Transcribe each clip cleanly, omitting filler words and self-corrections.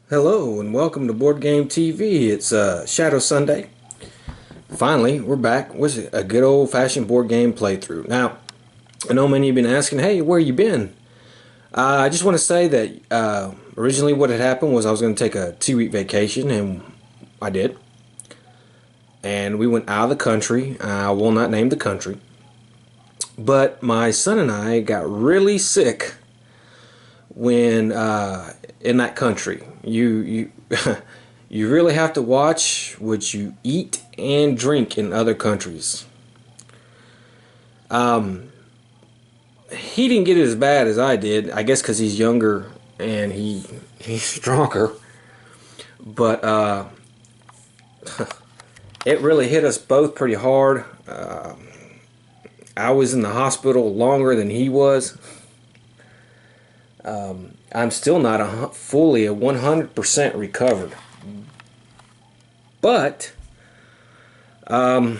Hello and welcome to Board Game TV. It's Shadow Sunday. Finally, we're back with a good old-fashioned board game playthrough. Now, I know many of you have been asking, hey, where you been? I just want to say that originally what had happened was I was going to take a 2-week vacation, and I did. And we went out of the country. I will not name the country. But my son and I got really sick when in that country. You you really have to watch what you eat and drink in other countries. He didn't get it as bad as I did, I guess because he's younger and he's stronger. But it really hit us both pretty hard. I was in the hospital longer than he was. I'm still not fully 100% recovered. But I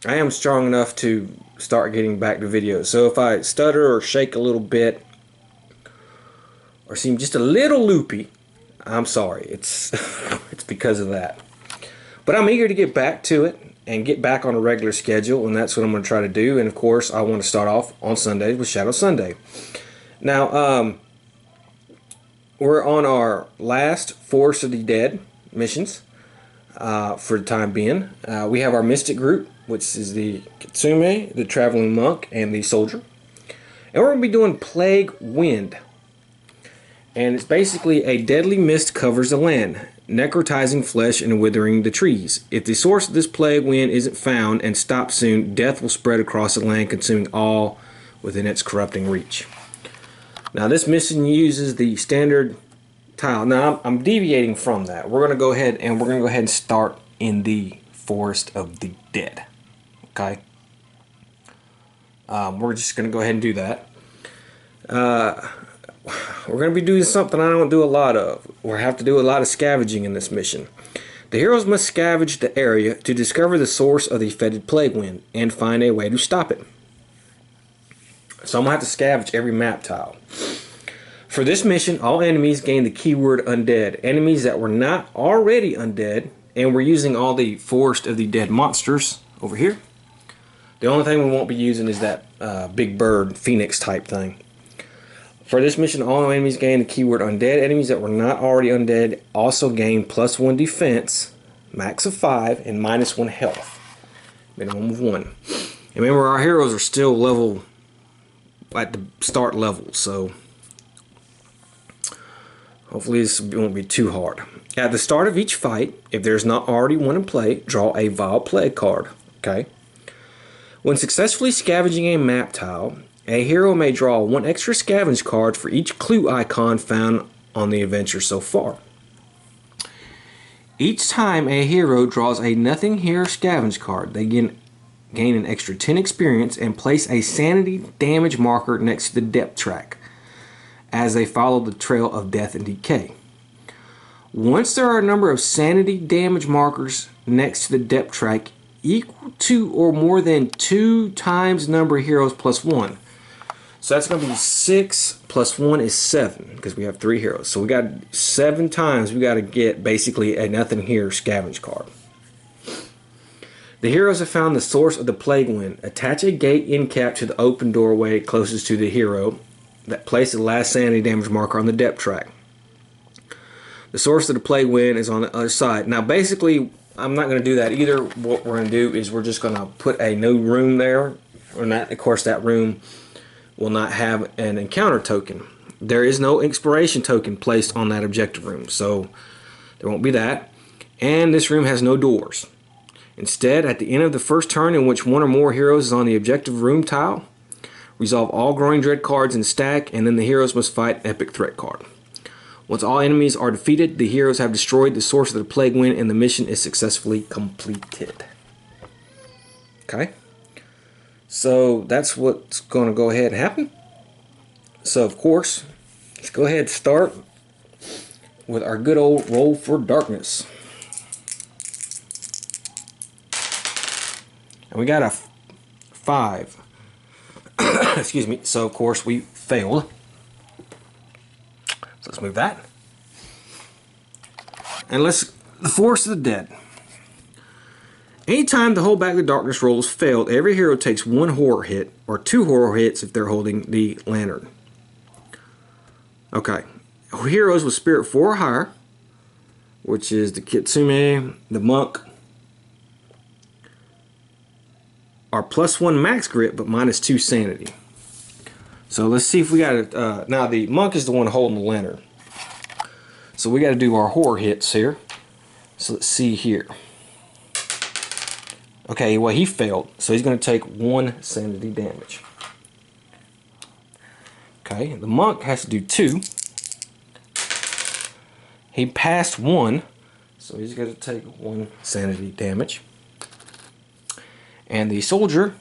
am strong enough to start getting back to videos. So if I stutter or shake a little bit or seem just a little loopy, I'm sorry. It's it's because of that. But I'm eager to get back to it and get back on a regular schedule, and that's what I'm going to try to do. And of course, I want to start off on Sunday with Shadow Sunday. Now, we're on our last Forest of the Dead missions for the time being. We have our Mystic group, which is the Kitsune, the Traveling Monk, and the Soldier. And we're going to be doing Plague Wind. And it's basically a deadly mist covers the land, necrotizing flesh and withering the trees. If the source of this plague wind isn't found and stopped soon, death will spread across the land, consuming all within its corrupting reach. Now, this mission uses the standard tile. Now, I'm deviating from that. We're going to go ahead and start in the Forest of the Dead. Okay? We're just going to go ahead and do that. We're going to be doing something I don't do a lot of. We'll have to do a lot of scavenging in this mission. The heroes must scavenge the area to discover the source of the fetid plague wind and find a way to stop it. So I'm going to have to scavenge every map tile. For this mission, all enemies gain the keyword undead. Enemies that were not already undead, and we're using all the Forest of the Dead monsters over here. The only thing we won't be using is that big bird, phoenix type thing. For this mission, all enemies gain the keyword undead. Enemies that were not already undead also gain +1 defense, max of 5, and -1 health, minimum of 1. And remember, our heroes are still level at the start level, so hopefully this won't be too hard. At the start of each fight, if there's not already one in play, draw a Vile Plague card. Okay. When successfully scavenging a map tile, a hero may draw 1 extra scavenge card for each clue icon found on the adventure so far. Each time a hero draws a Nothing Here scavenge card, they gain an extra 10 experience and place a sanity damage marker next to the depth track as they follow the trail of death and decay. Once there are a number of sanity damage markers next to the depth track equal to or more than 2 times number of heroes +1. So that's going to be 6 + 1 is 7 because we have 3 heroes. So we got 7 times we got to get basically a Nothing Here scavenge card. The heroes have found the source of the plague wind. Attach a gate end cap to the open doorway closest to the hero that places the last sanity damage marker on the depth track. The source of the plague wind is on the other side. Now basically, I'm not going to do that either. What we're going to do is we're just going to put a new room there. And that, of course, that room will not have an encounter token. There is no inspiration token placed on that objective room, so there won't be that. And this room has no doors. Instead, at the end of the first turn in which one or more heroes is on the objective room tile, resolve all Growing Dread cards in stack, and then the heroes must fight an Epic Threat card. Once all enemies are defeated, the heroes have destroyed the source of the plague wind and the mission is successfully completed. Okay? So that's what's going to go ahead and happen. So of course, let's go ahead and start with our good old Roll for Darkness. And we got a 5. Excuse me. So of course we failed. So let's move that. And let's the Force of the Dead. Anytime the Hold Back the Darkness rolls failed, every hero takes 1 horror hit, or 2 horror hits if they're holding the lantern. Okay. Heroes with Spirit 4 or higher, which is the Kitsune, the Monk, are +1 max grit, but -2 sanity. So let's see if we got it. Now the Monk is the one holding the lantern. So we got to do our horror hits here. So let's see here. Okay, well he failed, so he's going to take 1 sanity damage. Okay, the Monk has to do 2. He passed 1, so he's going to take 1 sanity damage. And the Soldier,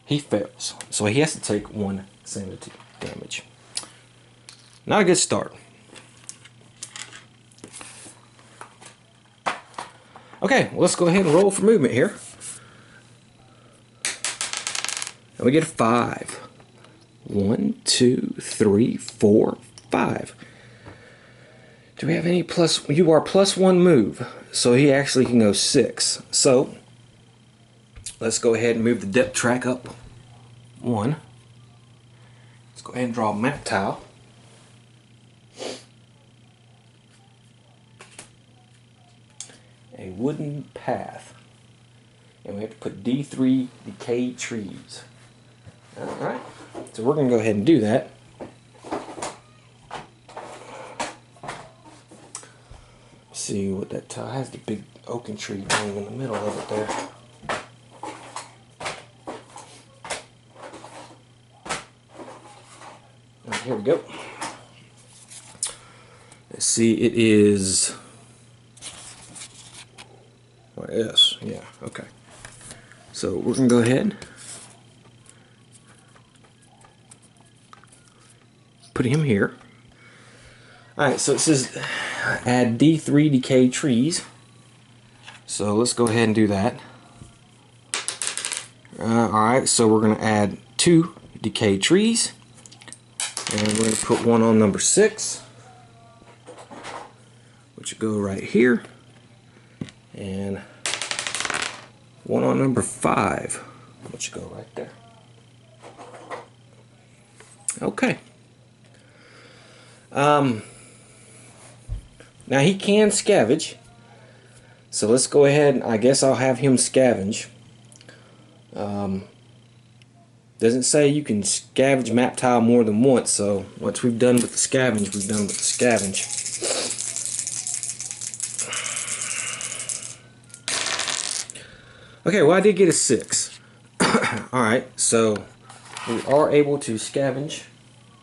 he fails, so he has to take 1 sanity damage. Not a good start. Okay, well, let's go ahead and roll for movement here. And we get a 5. 1, 2, 3, 4, 5. Do we have any plus? You are +1 move, so he actually can go 6. So let's go ahead and move the depth track up 1. Let's go ahead and draw a map tile. A wooden path. And we have to put D3 decayed trees. Alright, so we're going to go ahead and do that. See what that tile has, the big oaken tree going in the middle of it there. Here we go. Let's see, it is. What is? Yeah, okay. So we're going to go ahead. Put him here. Alright, so it says add D3 decayed trees. So let's go ahead and do that. Alright, so we're going to add 2 decayed trees. And we're going to put 1 on number 6. Which will go right here. And 1 on number 5. Which will go right there. Okay. Now he can scavenge, so let's go ahead and I guess I'll have him scavenge. Doesn't say you can scavenge map tile more than once, so once we've done with the scavenge, we've done with the scavenge. Okay, well I did get a 6. Alright, so we are able to scavenge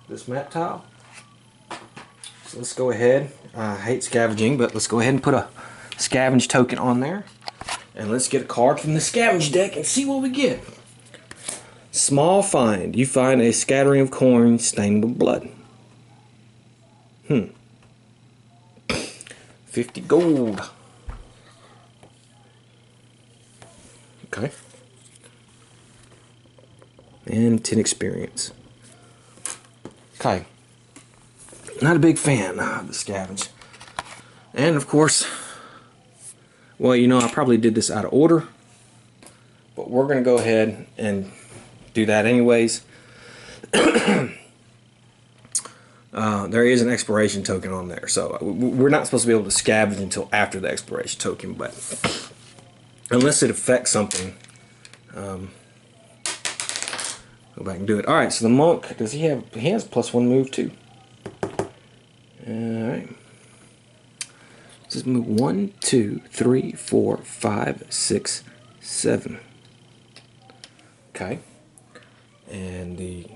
this map tile. So let's go ahead. I hate scavenging, but let's go ahead and put a scavenge token on there. And let's get a card from the scavenge deck and see what we get. Small find. You find a scattering of coins stained with blood. 50 gold. Okay. And 10 experience. Okay. Not a big fan of the scavenge. And of course, well, you know, I probably did this out of order, but we're going to go ahead and do that anyways. There is an expiration token on there, so we're not supposed to be able to scavenge until after the expiration token, but unless it affects something, go back and do it. Alright, so the monk, does he has +1 move too. Alright. Just move 1, 2, 3, 4, 5, 6, 7. Okay. And the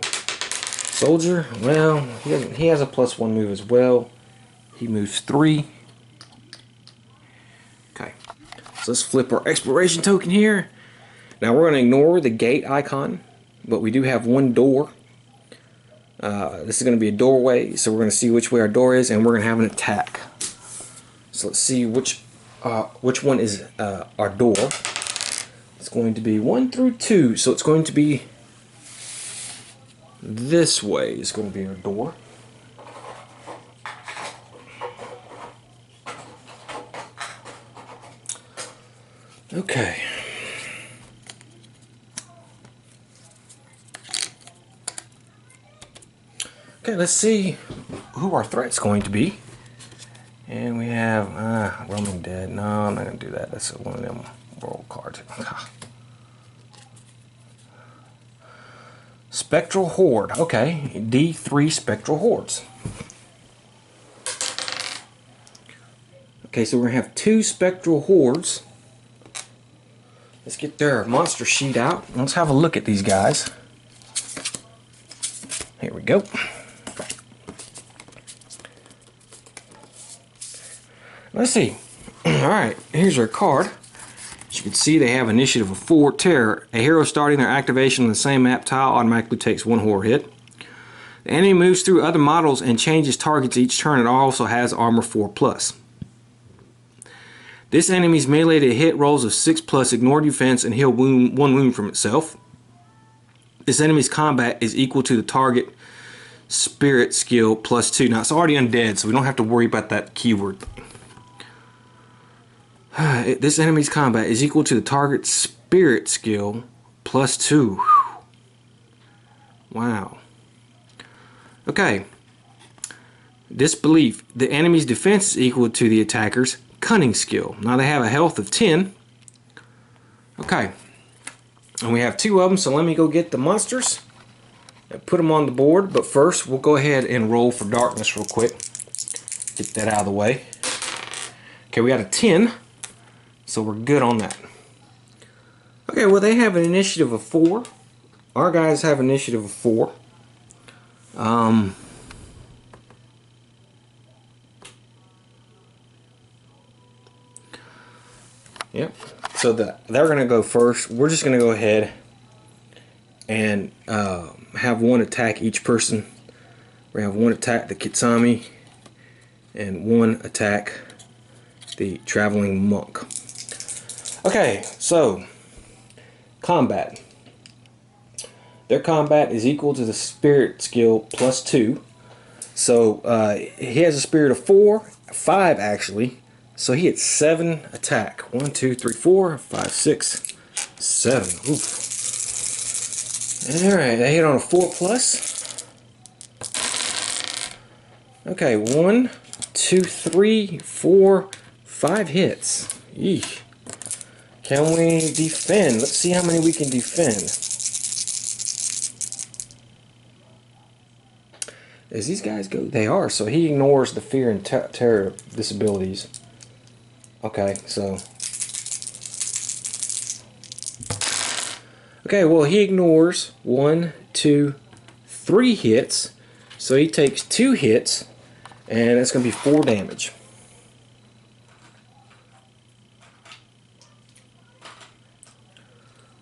soldier, well, he has a +1 move as well. He moves 3. Okay. So let's flip our exploration token here. Now we're going to ignore the gate icon, but we do have 1 door. This is going to be a doorway, so we're going to see which way our door is, and we're going to have an attack. So let's see which one is our door. It's going to be 1 through 2, so it's going to be this way is going to be our door. Okay. Okay, let's see who our threat's going to be. And we have Roaming Dead. No, I'm not going to do that. That's one of them roll cards. Spectral Horde. Okay, D3 Spectral Hordes. Okay, so we're going to have 2 Spectral Hordes. Let's get their monster sheet out. Let's have a look at these guys. Here we go. Let's see. Alright, here's our card. As you can see, they have initiative of 4. Terror. A hero starting their activation on the same map tile automatically takes 1 horror hit. The enemy moves through other models and changes targets each turn. It also has armor 4+. This enemy's melee to hit rolls of 6+, ignore defense, and heal 1 wound from itself. This enemy's combat is equal to the target spirit skill +2. Now, it's already undead, so we don't have to worry about that keyword. This enemy's combat is equal to the target spirit skill +2. Wow. Okay. Disbelief. The enemy's defense is equal to the attacker's cunning skill. Now they have a health of 10. Okay. And we have 2 of them, so let me go get the monsters and put them on the board. But first, we'll go ahead and roll for darkness real quick. Get that out of the way. Okay, we got a 10. So we're good on that. Okay, well they have an initiative of 4. Our guys have an initiative of 4. Yep. So they're going to go first. We're just going to go ahead and have 1 attack each person. We have 1 attack the Kitsami and 1 attack the traveling monk. Okay, so combat. Their combat is equal to the spirit skill +2. So he has a spirit of 4, 5 actually. So he hits 7 attack. 1, 2, 3, 4, 5, 6, 7. Oof. Alright, they hit on a 4+. Okay, 1, 2, 3, 4, 5 hits. Eesh. Can we defend? Let's see how many we can defend. As these guys go, they are. So he ignores the fear and terror disabilities. Okay, so. Okay, well, he ignores 1, 2, 3 hits. So he takes 2 hits, and it's going to be 4 damage.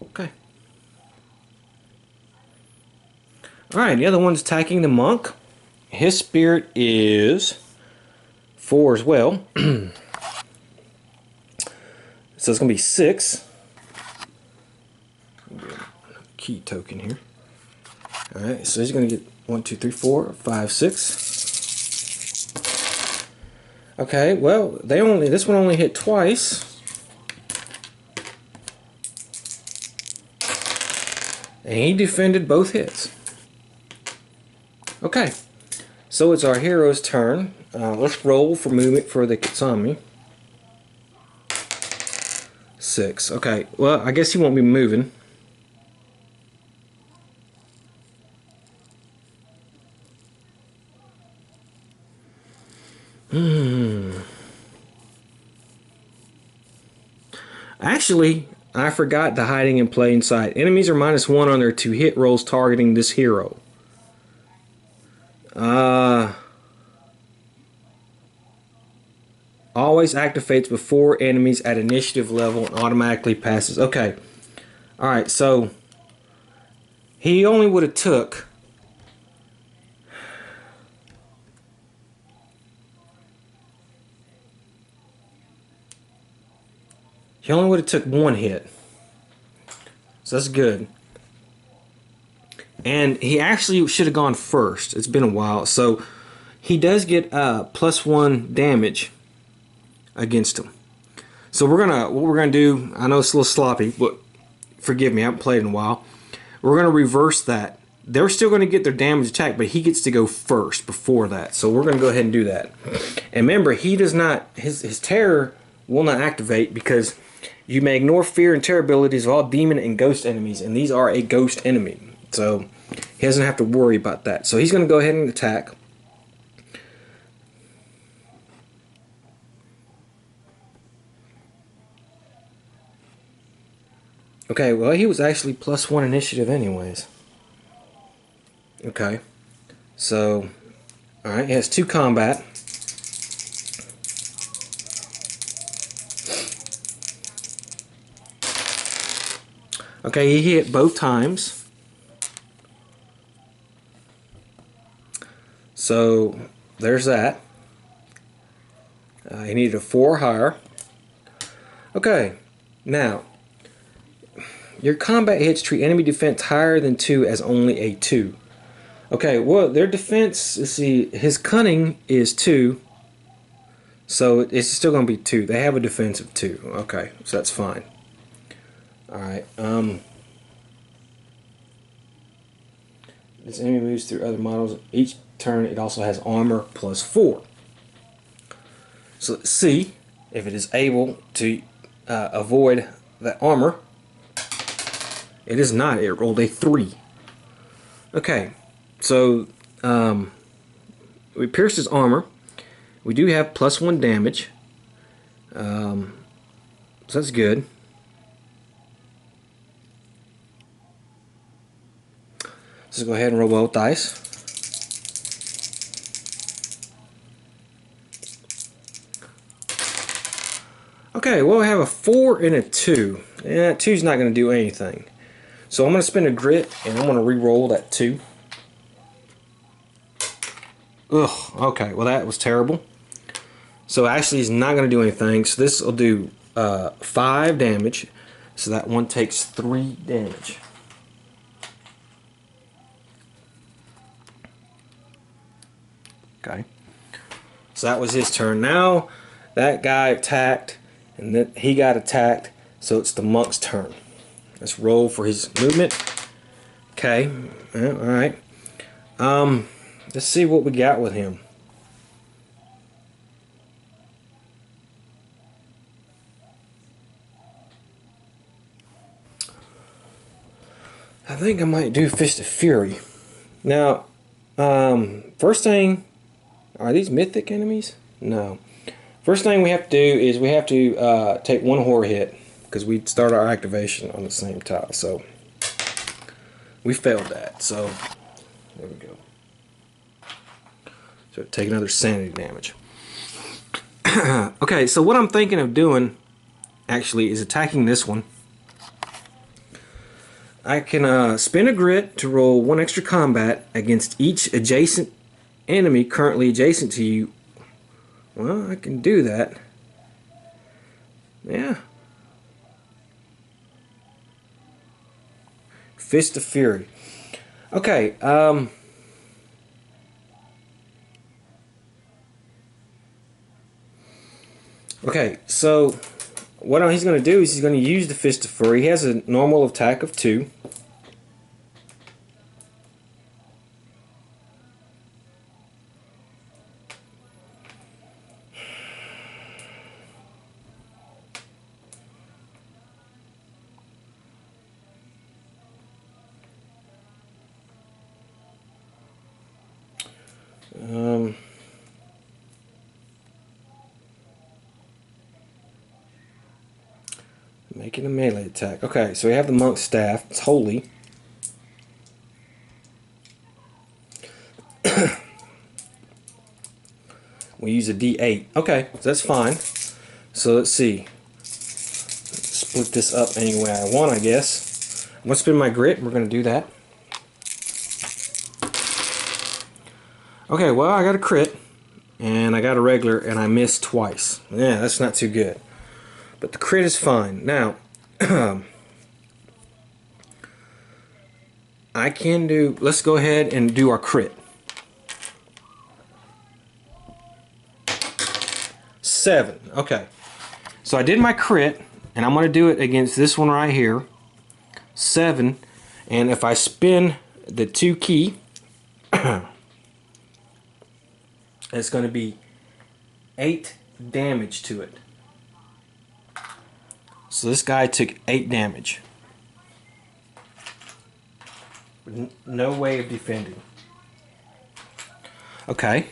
Okay. Alright, the other one's attacking the monk. His spirit is 4 as well. So it's going to be 6. Key token here. Alright, so he's going to get 1, 2, 3, 4, 5, 6. Okay, well, this one only hit twice. And he defended both hits. Okay, so it's our hero's turn. Let's roll for movement for the Kitsami. 6. Okay, well, I guess he won't be moving. Actually, I forgot the hiding in plain sight. Enemies are -1 on their 2 hit rolls targeting this hero. Always activates before enemies at initiative level and automatically passes. Okay. Alright, so he only would have took He only would have took 1 hit. So that's good. And he actually should have gone first. It's been a while. So he does get +1 damage against him. So what we're gonna do, I know it's a little sloppy, but forgive me, I haven't played in a while. We're gonna reverse that. They're still gonna get their damage attack, but he gets to go first before that. So we're gonna go ahead and do that. And remember, he does not, his terror will not activate because you may ignore fear and terror abilities of all demon and ghost enemies, and these are a ghost enemy. So he doesn't have to worry about that. So he's gonna go ahead and attack. Okay, well, he was actually +1 initiative anyways. Okay, so, alright, he has 2 combat. Okay, he hit both times. So, there's that. He needed a 4 or higher. Okay, now, your combat hits treat enemy defense higher than 2 as only a 2. Okay, well, their defense, let's see, his cunning is 2. So it's still going to be 2. They have a defense of 2. Okay, so that's fine. Alright, this enemy moves through other models. Each turn it also has armor +4. So let's see if it is able to avoid that armor. It is not. It rolled a 3. Okay, so we pierced his armor. We do have +1 damage. So that's good. Let's go ahead and roll both dice. Okay, well, I have a 4 and a 2. And that 2's not going to do anything. So I'm going to spend a grit, and I'm going to re-roll that 2. Ugh, okay, well that was terrible. So actually he's not going to do anything. So this will do 5 damage. So that one takes 3 damage. Okay. So that was his turn. Now that guy attacked, and then he got attacked. So it's the monk's turn. Let's roll for his movement. Okay. Alright. Let's see what we got with him. I think I might do Fist of Fury. Now, first thing, are these mythic enemies? No. First thing we have to do is we have to take 1 horror hit, because we start our activation on the same tile. So we failed that. So there we go. So take another sanity damage. Okay, so what I'm thinking of doing actually is attacking this one. I can spin a grit to roll 1 extra combat against each adjacent enemy currently adjacent to you. Well, I can do that. Yeah. Fist of Fury. Okay, okay, so what he's going to do is he's going to use the Fist of Fury. He has a normal attack of 2. Making a melee attack. Okay, so we have the monk's staff. It's holy. We use a D8. Okay, so that's fine. So let's see. Split this up any way I want, I guess. I'm going to spin my grit. We're going to do that. Okay, well, I got a crit. And I got a regular, and I missed twice. Yeah, that's not too good. But the crit is fine. Now, I I can do, let's go ahead and do our crit. 7. Okay. So I did my crit, and I'm going to do it against this one right here. 7. And if I spin the 2 key, it's going to be 8 damage to it. So this guy took 8 damage. No way of defending. Okay.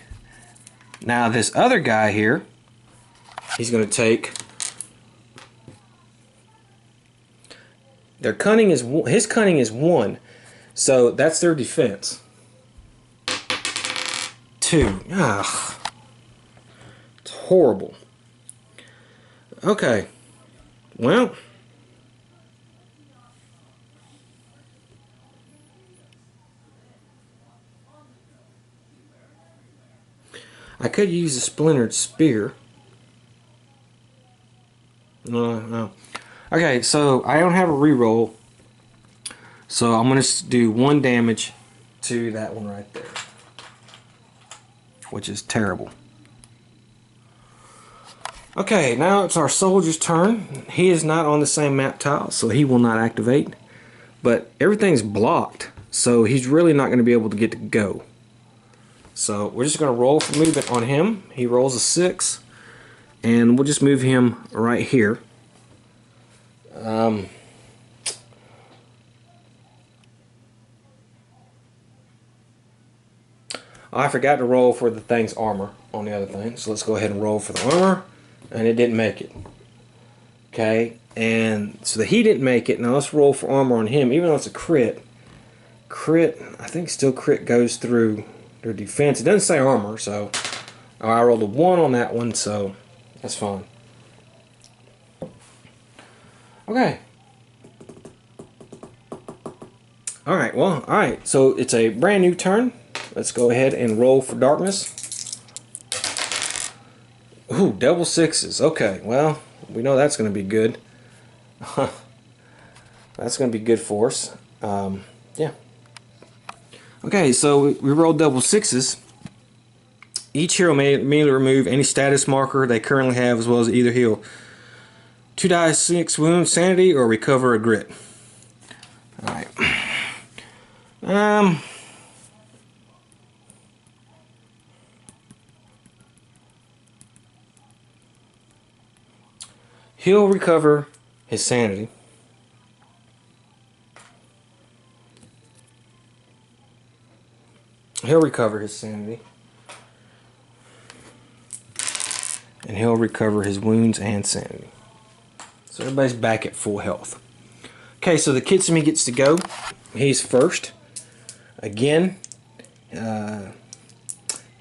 Now this other guy here, he's going to take... Their cunning is... His cunning is 1. So that's their defense. 2. Ugh. It's horrible. Okay. Well... I could use a splintered spear. No. Okay, so I don't have a reroll. So I'm going to do 1 damage to that one right there. Which is terrible. Okay, now it's our soldier's turn. He is not on the same map tile, so he will not activate. But everything's blocked, so he's really not going to be able to get to go. So we're just going to roll for movement on him. He rolls a 6. And we'll just move him right here. Oh, I forgot to roll for the thing's armor on the other thing. So let's go ahead and roll for the armor. And it didn't make it. Okay. And so he didn't make it. Now let's roll for armor on him. Even though it's a crit. Crit, I think still crit goes through their defense. It doesn't say armor, so I rolled a 1 on that one, so that's fine. Okay. Alright, well, alright. So it's a brand new turn. Let's go ahead and roll for darkness. Ooh, double 6s. Okay, well, we know that's going to be good. That's going to be good for us. Yeah. Okay, so we rolled double 6s. Each hero may immediately remove any status marker they currently have, as well as either heal 2 die 6 wounds, sanity, or recover a grit. Alright. He'll recover his sanity. He'll recover his sanity. And he'll recover his wounds and sanity. So everybody's back at full health. Okay, so the Kitsumi gets to go. He's first. Again, he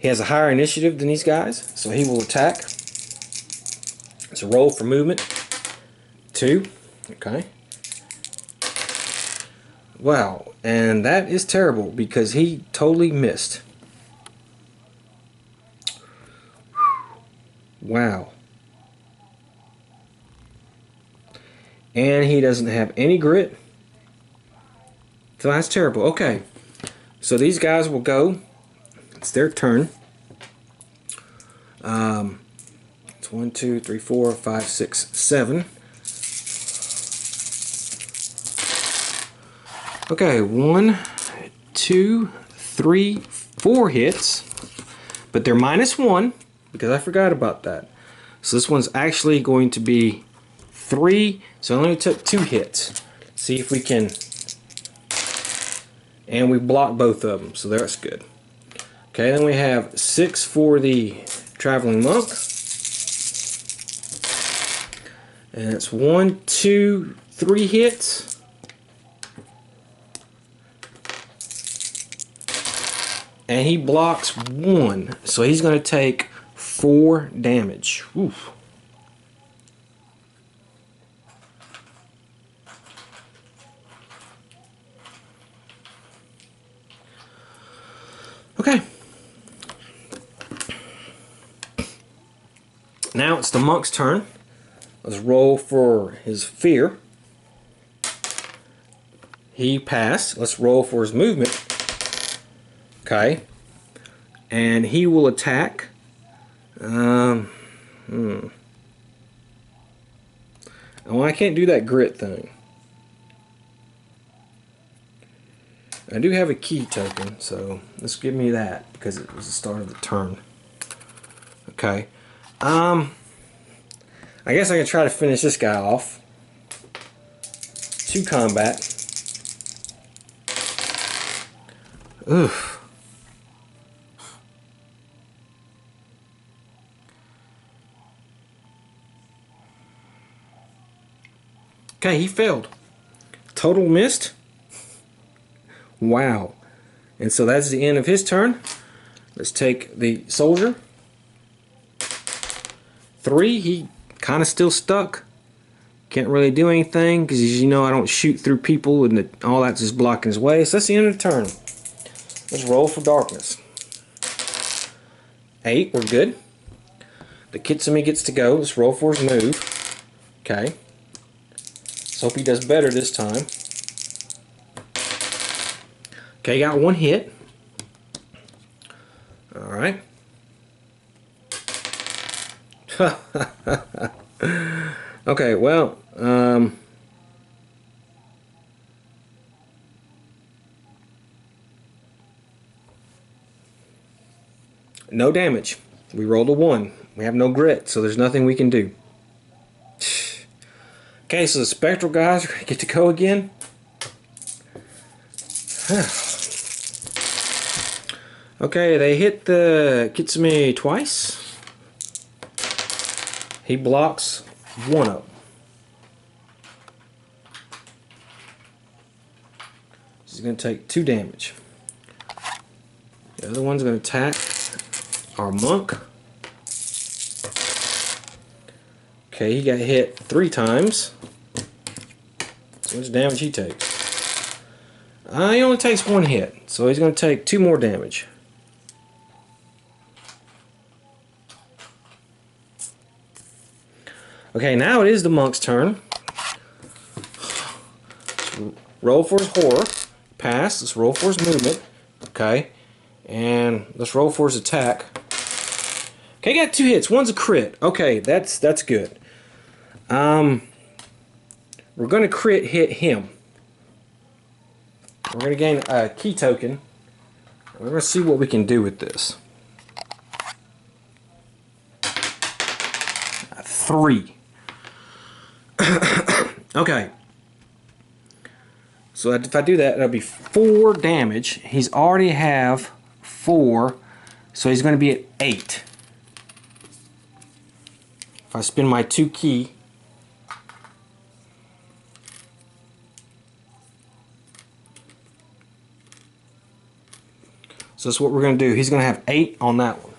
has a higher initiative than these guys, so he will attack. It's a roll for movement. 2. Okay. Wow, and that is terrible because he totally missed. Wow. And he doesn't have any grit. So that's terrible. Okay. So these guys will go. It's their turn. It's 1, 2, 3, 4, 5, 6, 7. Okay, 1, 2, 3, 4 hits. But they're -1 because I forgot about that. So this one's actually going to be 3. So I only took 2 hits. See if we can. And we blocked both of them, so that's good. Okay, then we have 6 for the traveling monk. And it's 1, 2, 3 hits. And he blocks 1, so he's going to take 4 damage. Oof. Okay. Now it's the monk's turn. Let's roll for his fear. he passed. Let's roll for his movement. Okay. And he will attack. Oh, I can't do that grit thing. I do have a key token, so let's give me that because it was the start of the turn. Okay. I guess I can try to finish this guy off. 2 combat. Oof. Okay, he failed. Total missed. Wow. And so that's the end of his turn. Let's take the soldier. 3, he kind of still stuck. Can't really do anything because, as you know, I don't shoot through people and all that's just blocking his way. So that's the end of the turn. Let's roll for darkness. 8, we're good. The Kitsumi gets to go. Let's roll for his move. Okay. Let's hope he does better this time. Okay, got 1 hit. Alright. Okay, well, no damage. We rolled a 1. We have no grit, so there's nothing we can do. Okay, so the spectral guys get to go again. Okay, they hit the Kitsumi twice. He blocks 1 of them. He's going to take 2 damage. The other one's going to attack our monk. Okay, he got hit 3 times. So much damage he takes. He only takes 1 hit, so he's going to take 2 more damage. Okay, now it is the monk's turn. Roll for his horror. Pass. Let's roll for his movement. Okay. And let's roll for his attack. Okay, got 2 hits. One's a crit. Okay, that's good. We're going to crit hit him. We're going to gain a key token. We're going to see what we can do with this. 3. Okay. So if I do that, that'll be 4 damage. He's already have 4, so he's going to be at 8. If I spend my 2 key, so that's what we're going to do. He's going to have 8 on that one.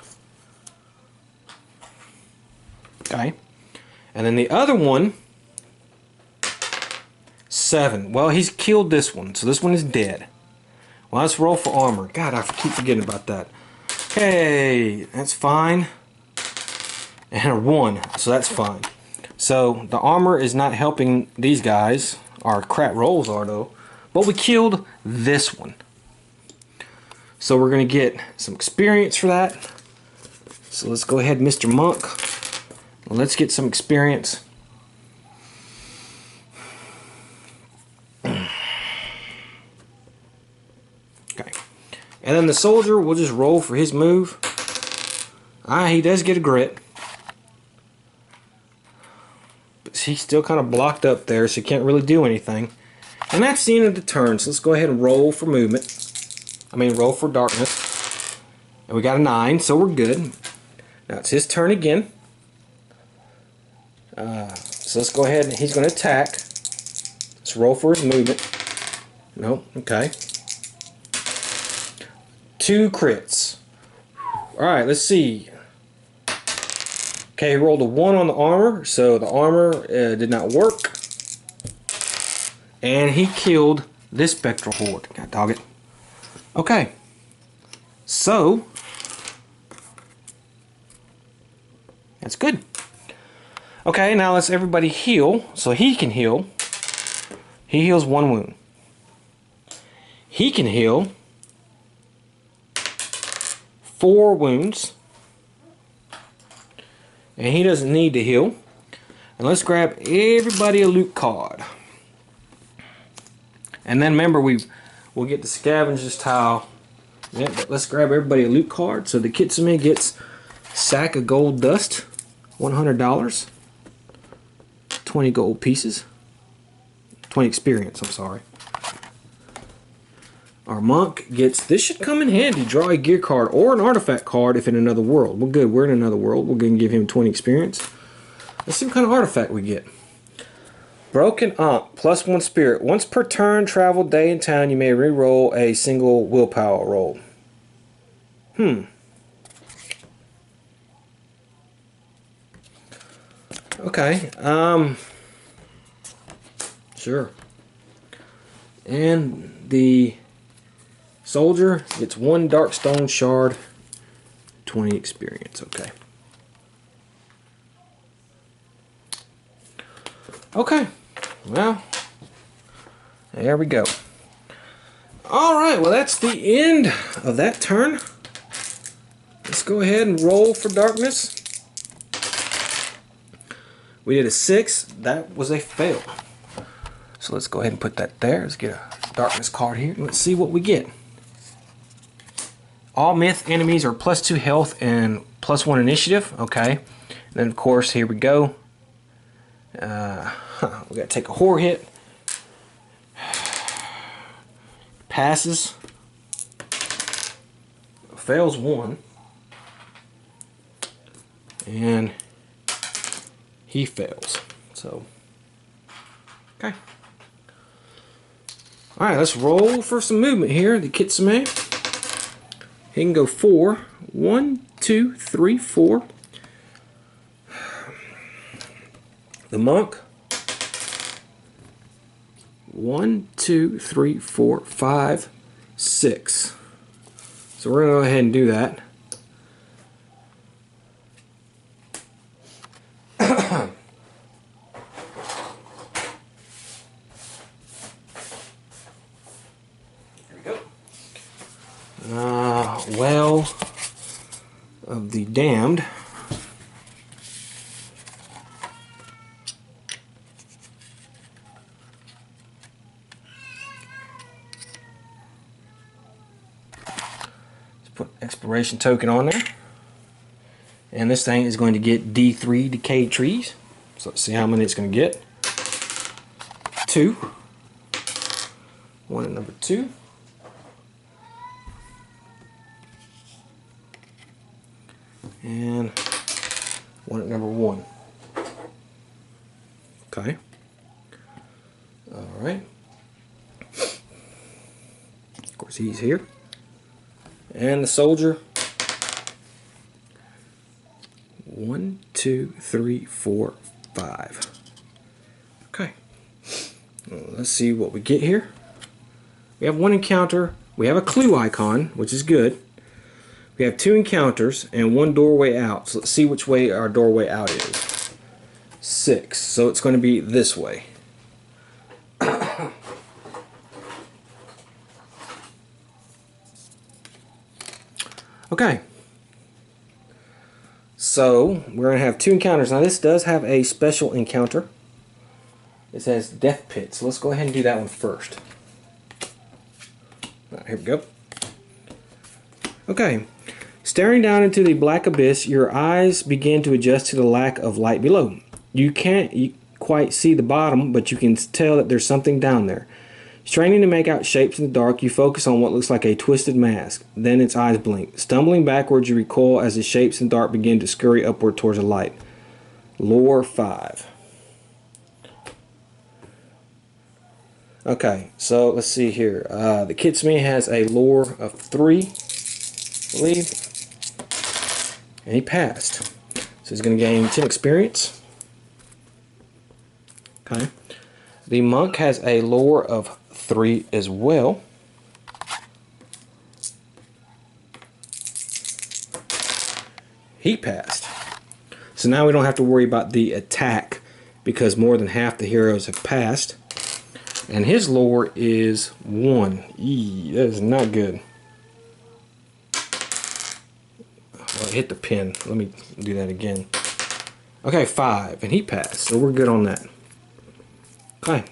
Okay. And then the other one, 7. Well, he's killed this one, so this one is dead. Well, let's roll for armor. God, I keep forgetting about that. Okay, that's fine. And a 1, so that's fine. So the armor is not helping these guys. Our crap rolls are, though. But we killed this one. So we're going to get some experience for that. So let's go ahead, Mr. Monk. Let's get some experience. Okay. And then the soldier will just roll for his move. He does get a grit. But he's still kind of blocked up there, so he can't really do anything. And that's the end of the turn. So let's go ahead and roll for movement. Roll for darkness. And we got a 9, so we're good. Now it's his turn again. So let's go ahead and he's going to attack. Let's roll for his movement. No, okay. 2 crits. Alright, let's see. Okay, he rolled a 1 on the armor, so the armor did not work. And he killed this spectral horde. God dog it. Okay. So, that's good. Okay, now let's everybody heal, so he can heal. He heals 1 wound. He can heal 4 wounds. And he doesn't need to heal. And let's grab everybody a loot card. And then remember, we'll get the scavengers tile. Yeah, but let's grab everybody a loot card. So the Kitsune gets sack of gold dust, $100, 20 gold pieces, 20 experience, I'm sorry. Our monk gets, this should come in handy, draw a gear card or an artifact card if in another world. Well, good, we're in another world. We're going to give him 20 experience. Let's see what kind of artifact we get. Broken Ankh, +1 spirit. Once per turn, travel day in town, you may re-roll a single willpower roll. Okay, sure. And the soldier gets 1 dark stone shard, 20 experience. Okay. Okay, well, there we go. Alright, well that's the end of that turn. Let's go ahead and roll for darkness. We did a 6, that was a fail. So let's go ahead and put that there. Let's get a darkness card here. Let's see what we get. All myth enemies are +2 health and +1 initiative. Okay, and then of course here we go. We gotta take a horror hit. Passes. Fails 1. And he fails. So, okay. Alright, let's roll for some movement here. The Kitsune. He can go 4. 1, 2, 3, 4. The monk. 1, 2, 3, 4, 5, 6. So we're going to go ahead and do that. There we go. Well of the Damned. Put expiration token on there, and this thing is going to get D3 decayed trees. So let's see how many it's going to get. 2. 1 at number 2. And 1 at number 1. Okay. All right. Of course, he's here. And the soldier. 1, 2, 3, 4, 5. Okay. Let's see what we get here. We have 1 encounter. We have a clue icon, which is good. We have 2 encounters and 1 doorway out. So let's see which way our doorway out is. 6. So it's going to be this way. Okay. So we're going to have 2 encounters. Now this does have a special encounter. It says Death Pit. So let's go ahead and do that one first. All right, here we go. Okay. Staring down into the black abyss, your eyes begin to adjust to the lack of light below. You can't quite see the bottom, but you can tell that there's something down there. Straining to make out shapes in the dark, you focus on what looks like a twisted mask. Then its eyes blink. Stumbling backwards, you recoil as the shapes in the dark begin to scurry upward towards the light. Lore 5. Okay, so let's see here. The Kitsune has a lore of 3, I believe. And he passed. So he's going to gain 10 experience. Okay. The monk has a lore of 3 as well. He passed. So now we don't have to worry about the attack because more than half the heroes have passed. And his lore is 1. Eee, that is not good. Well, I hit the pin. Let me do that again. Okay, 5, and he passed, so we're good on that. Okay.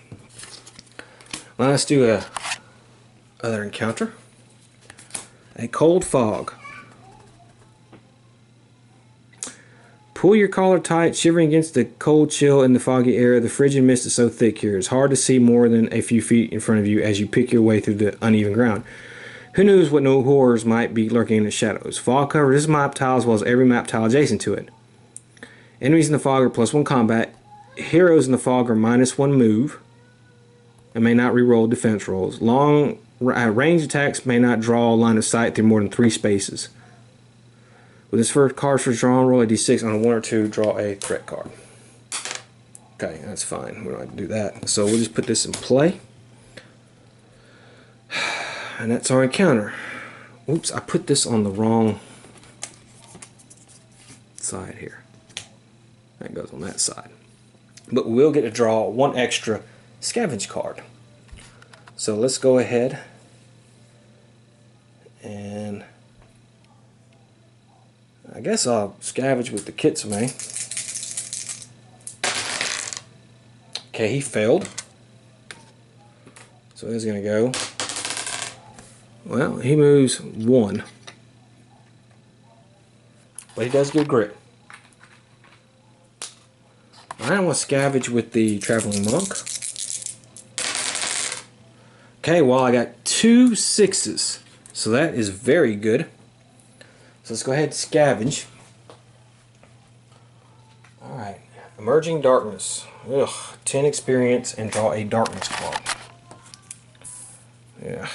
Now let's do a other encounter. A cold fog. Pull your collar tight, shivering against the cold chill in the foggy air. The frigid mist is so thick here, it's hard to see more than a few feet in front of you as you pick your way through the uneven ground. Who knows what no horrors might be lurking in the shadows. Fog covers this map tile as well as every map tile adjacent to it. Enemies in the fog are +1 combat. Heroes in the fog are -1 move and may not reroll defense rolls. Long range attacks may not draw a line of sight through more than 3 spaces. With this first card for drawn, roll a d6 on a 1 or 2, draw a threat card. Okay, that's fine. We don't have to do that. So we'll just put this in play. And that's our encounter. Oops, I put this on the wrong side here. That goes on that side. But we'll get to draw 1 extra scavenge card. So let's go ahead and I guess I'll scavenge with the Kitsune. Okay, he failed. So he's going to go. Well, he moves 1. But he does get grit. I want to scavenge with the Traveling Monk. Okay, well I got 2 6s. So that is very good. So let's go ahead and scavenge. Alright, Emerging Darkness. Ugh, 10 experience and draw a darkness card. Yeah.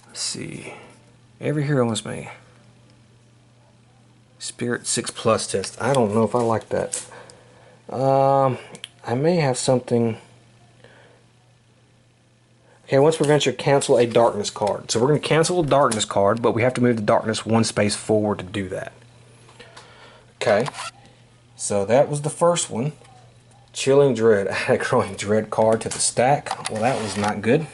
Let's see. Every hero must make Spirit 6+ test. I don't know if I like that. I may have something. Okay, once per venture, cancel a darkness card. So we're going to cancel a darkness card, but we have to move the darkness 1 space forward to do that. Okay, so that was the first one. Chilling Dread. Add a Growing Dread card to the stack. Well, that was not good.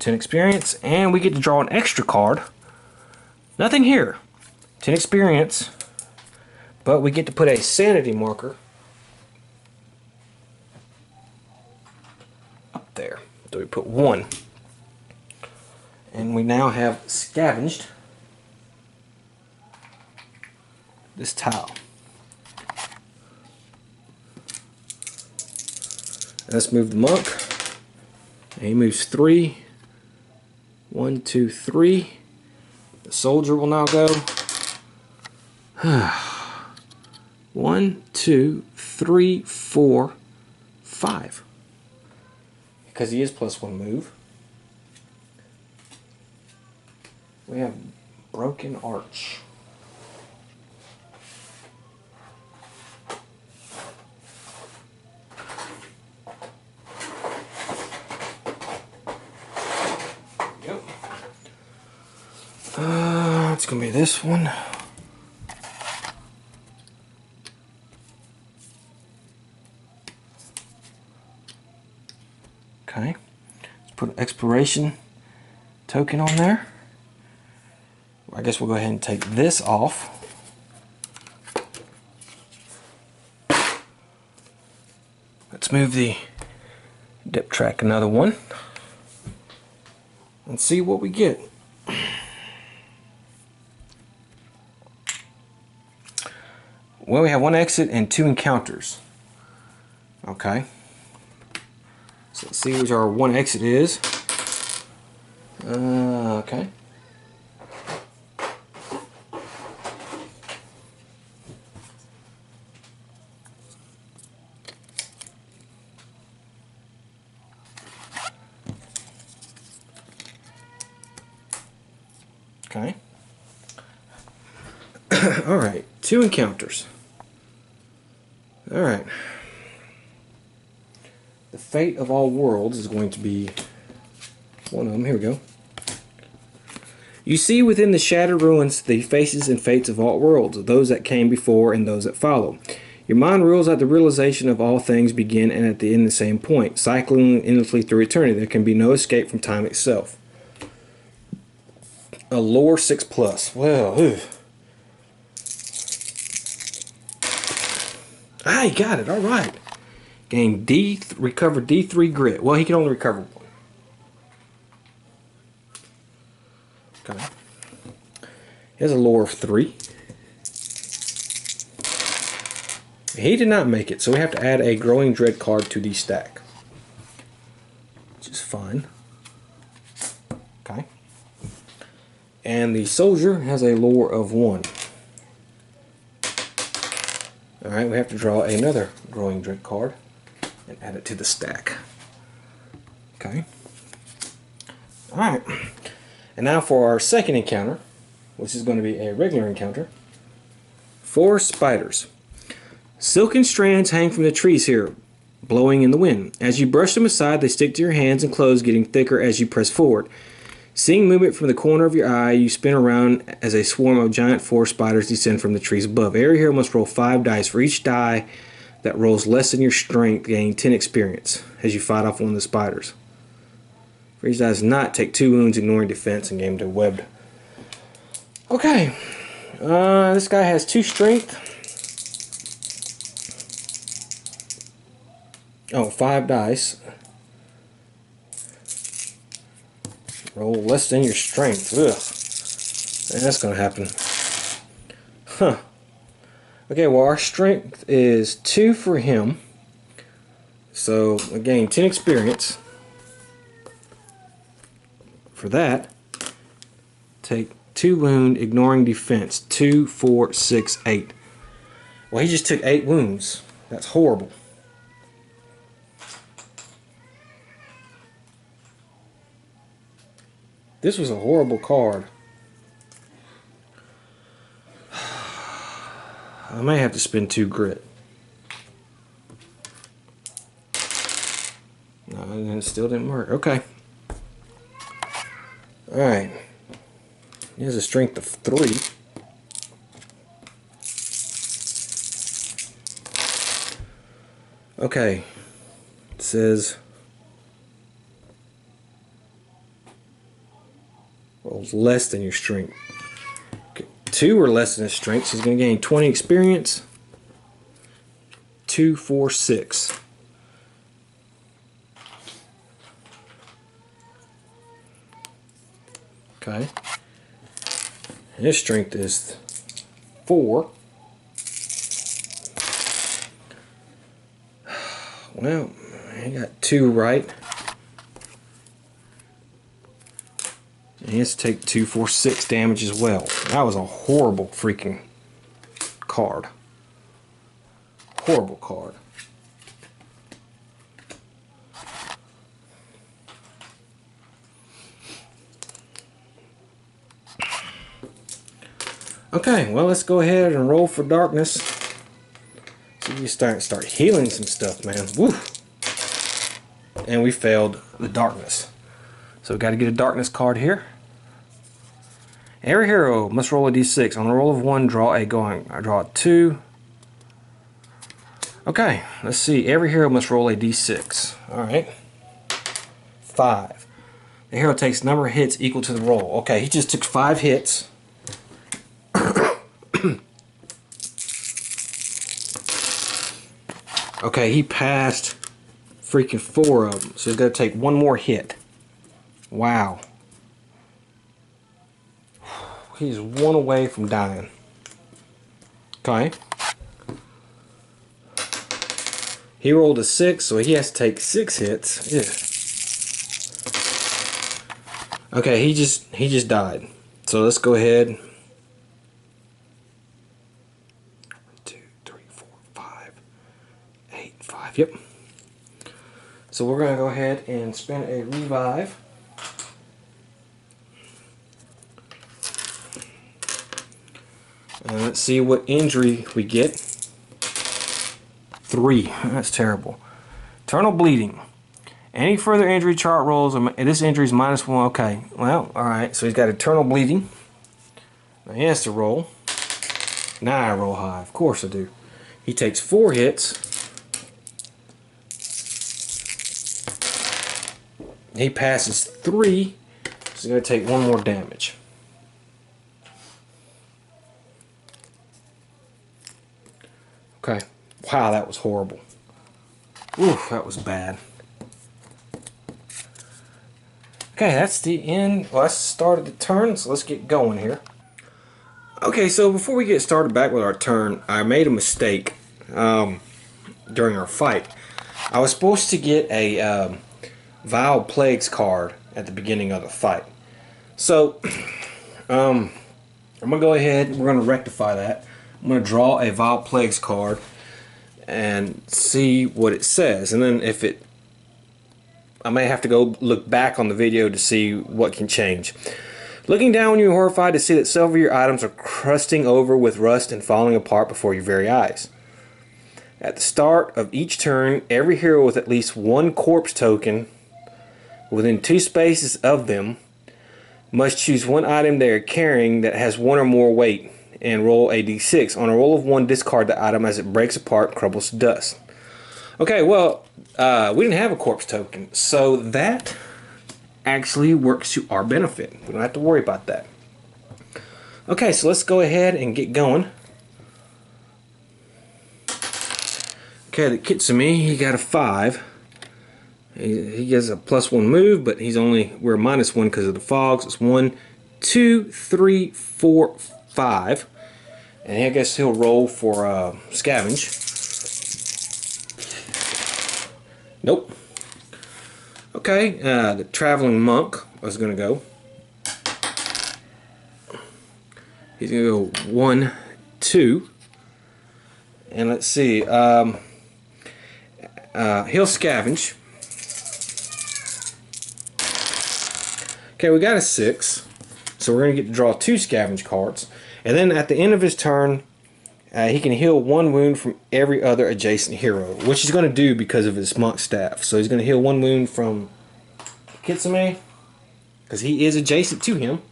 10 experience, and we get to draw an extra card. Nothing here. 10 experience, but we get to put a sanity marker up there. So we put 1. And we now have scavenged this tile. Let's move the monk. And he moves 3. 1, 2, 3. The soldier will now go. 1, 2, 3, 4, 5. Because he is +1 move. We have Broken Arch. Yep. It's gonna be this one. Okay, let's put an exploration token on there. I guess we'll go ahead and take this off. Let's move the depth track another 1 and see what we get. Well, we have 1 exit and 2 encounters. Okay. So let's see which our 1 exit is. Okay. Okay. Alright, 2 encounters. Alright. The fate of all worlds is going to be one of them. Here we go. You see within the shattered ruins the faces and fates of all worlds, those that came before and those that follow. Your mind rules out the realization of all things begin and at the end the same point, cycling endlessly through eternity. There can be no escape from time itself. A lore 6+. Well, he got it. All right. Gain recover D3 grit. Well, he can only recover one. Okay. He has a lore of 3. He did not make it, so we have to add a Growing Dread card to the stack, which is fine. Okay. And the soldier has a lore of 1. Alright, we have to draw another Growing Dread card and add it to the stack. Okay. Alright. And now for our second encounter, which is going to be a regular encounter. 4 spiders. Silken strands hang from the trees here, blowing in the wind. As you brush them aside, they stick to your hands and clothes, getting thicker as you press forward. Seeing movement from the corner of your eye, you spin around as a swarm of giant 4 spiders descend from the trees above. Every hero must roll 5 dice. For each die that rolls less than your strength, gain 10 experience as you fight off one of the spiders. For each die does not, take 2 wounds, ignoring defense, and gain to webbed. Okay, this guy has 2 strength. Oh, 5 dice. Roll less than your strength. Ugh. Man, that's going to happen. Huh. Okay, well, our strength is 2 for him. So, again, 10 experience. For that, take 2 wound, ignoring defense. 2, 4, 6, 8. Well, he just took 8 wounds. That's horrible. This was a horrible card. I may have to spend 2 grit. No, and it still didn't work. Okay. Alright. He has a strength of 3. Okay. It says rolls less than your strength. Okay. 2 or less than his strength, so he's going to gain 20 experience. 2, 4, 6. Okay. His strength is 4. Well, he got 2 right. And he has to take 2, 4, 6 damage as well. That was a horrible freaking card. Horrible card. Okay, well, let's go ahead and roll for darkness. So you start healing some stuff, man. Woo! And we failed the darkness. So we've got to get a darkness card here. Every hero must roll a d6. On a roll of 1, draw a going. I draw 2. Okay, let's see. Every hero must roll a d6. Alright. 5. The hero takes number of hits equal to the roll. Okay, he just took 5 hits. Okay, he passed freaking 4 of them, so he's going to take 1 more hit. Wow. He's 1 away from dying. Okay. He rolled a 6, so he has to take 6 hits. Yeah. Okay, he just died. So let's go ahead. 5. Yep. So we're going to go ahead and spend a revive. And let's see what injury we get. 3. That's terrible. Eternal bleeding. Any further injury chart rolls, this injury is -1. Okay. Well, alright. So he's got eternal bleeding. Now he has to roll. Now I roll high. Of course I do. He takes 4 hits. He passes 3, so he's going to take 1 more damage. Okay. Wow, that was horrible. Oof, that was bad. Okay, that's the end. Well, that's the start of the turn, so let's get going here. Okay, so before we get started back with our turn, I made a mistake during our fight. I was supposed to get a Vile Plagues card at the beginning of the fight. So, I'm going to go ahead and we're going to rectify that. I'm going to draw a Vile Plagues card and see what it says. And then if it... I may have to go look back on the video to see what can change. Looking down, you're horrified to see that several of your items are crusting over with rust and falling apart before your very eyes. At the start of each turn, every hero with at least 1 corpse token within 2 spaces of them must choose 1 item they are carrying that has 1 or more weight and roll a d6. On a roll of 1, discard the item as it breaks apart and crumbles to dust. Okay, well, we didn't have a corpse token, so that actually works to our benefit. We don't have to worry about that. Okay, so let's go ahead and get going. Okay, the Kitsumi, he got a 5. He gets a +1 move, but we're -1 because of the fogs. It's 1, 2, 3, 4, 5. And I guess he'll roll for scavenge. Nope. Okay, the traveling monk was going to go. He's going to go 1, 2. And let's see. He'll scavenge. Okay, we got a 6. So we're going to get to draw 2 scavenge cards. And then at the end of his turn, he can heal 1 wound from every other adjacent hero, which he's going to do because of his monk staff. So he's going to heal 1 wound from Kitsumi, because he is adjacent to him.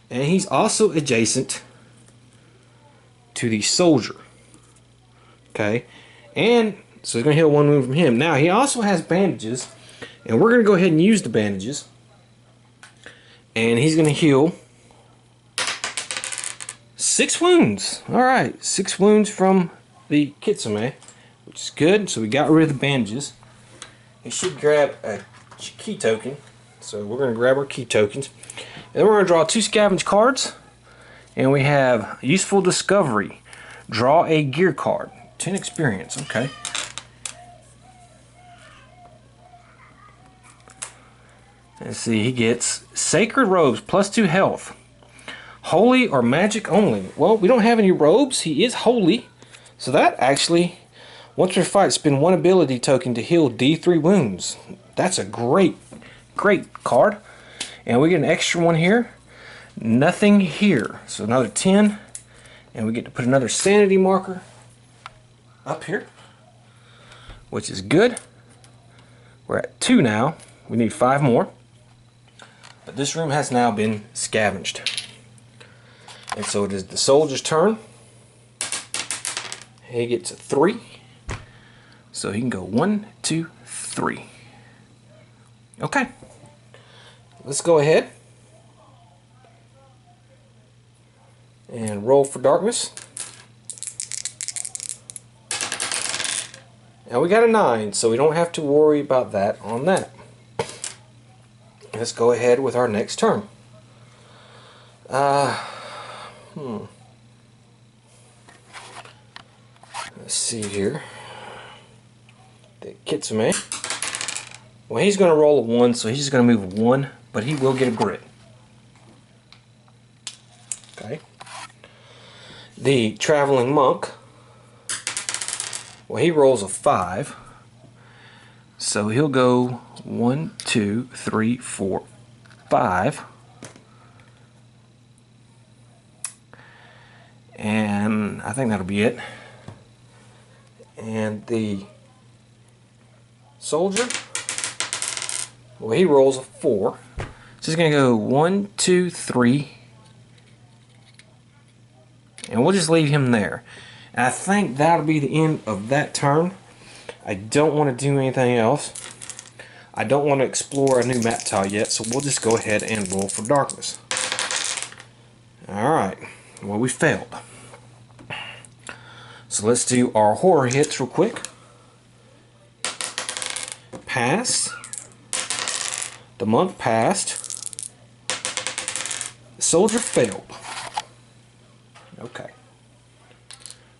And he's also adjacent to the soldier. Okay, and so he's going to heal 1 wound from him. Now, he also has bandages, and we're going to go ahead and use the bandages. And he's going to heal 6 wounds. Alright, 6 wounds from the Kitsumi, which is good. So we got rid of the bandages. He should grab a key token. So we're going to grab our key tokens. And then we're going to draw 2 scavenge cards. And we have Useful Discovery. Draw a gear card. 10 experience. Okay. Let's see, he gets Sacred Robes, +2 health. Holy or magic only. Well, we don't have any robes. He is holy. So that actually, once per fight, spend 1 ability token to heal D3 wounds. That's a great card. And we get an extra 1 here. Nothing here. So another 10. And we get to put another sanity marker up here, which is good. We're at 2 now. We need 5 more. But this room has now been scavenged. And so it is the soldier's turn. He gets a 3. So he can go 1, 2, 3. Okay. Let's go ahead and roll for darkness. And we got a 9, so we don't have to worry about that on that. Let's go ahead with our next turn. Let's see here. The Kitsumi. Well, he's going to roll a 1, so he's just going to move 1, but he will get a grit. Okay. The traveling monk. Well, he rolls a 5. So he'll go 1, 2, 3, 4, 5. And I think that'll be it. And the soldier, well, he rolls a 4. So he's going to go 1, 2, 3. And we'll just leave him there. And I think that'll be the end of that turn. I don't want to do anything else. I don't want to explore a new map tile yet, so we'll just go ahead and roll for darkness. Alright, well, we failed. So let's do our horror hits real quick. Pass. The monk passed. The soldier failed. Okay.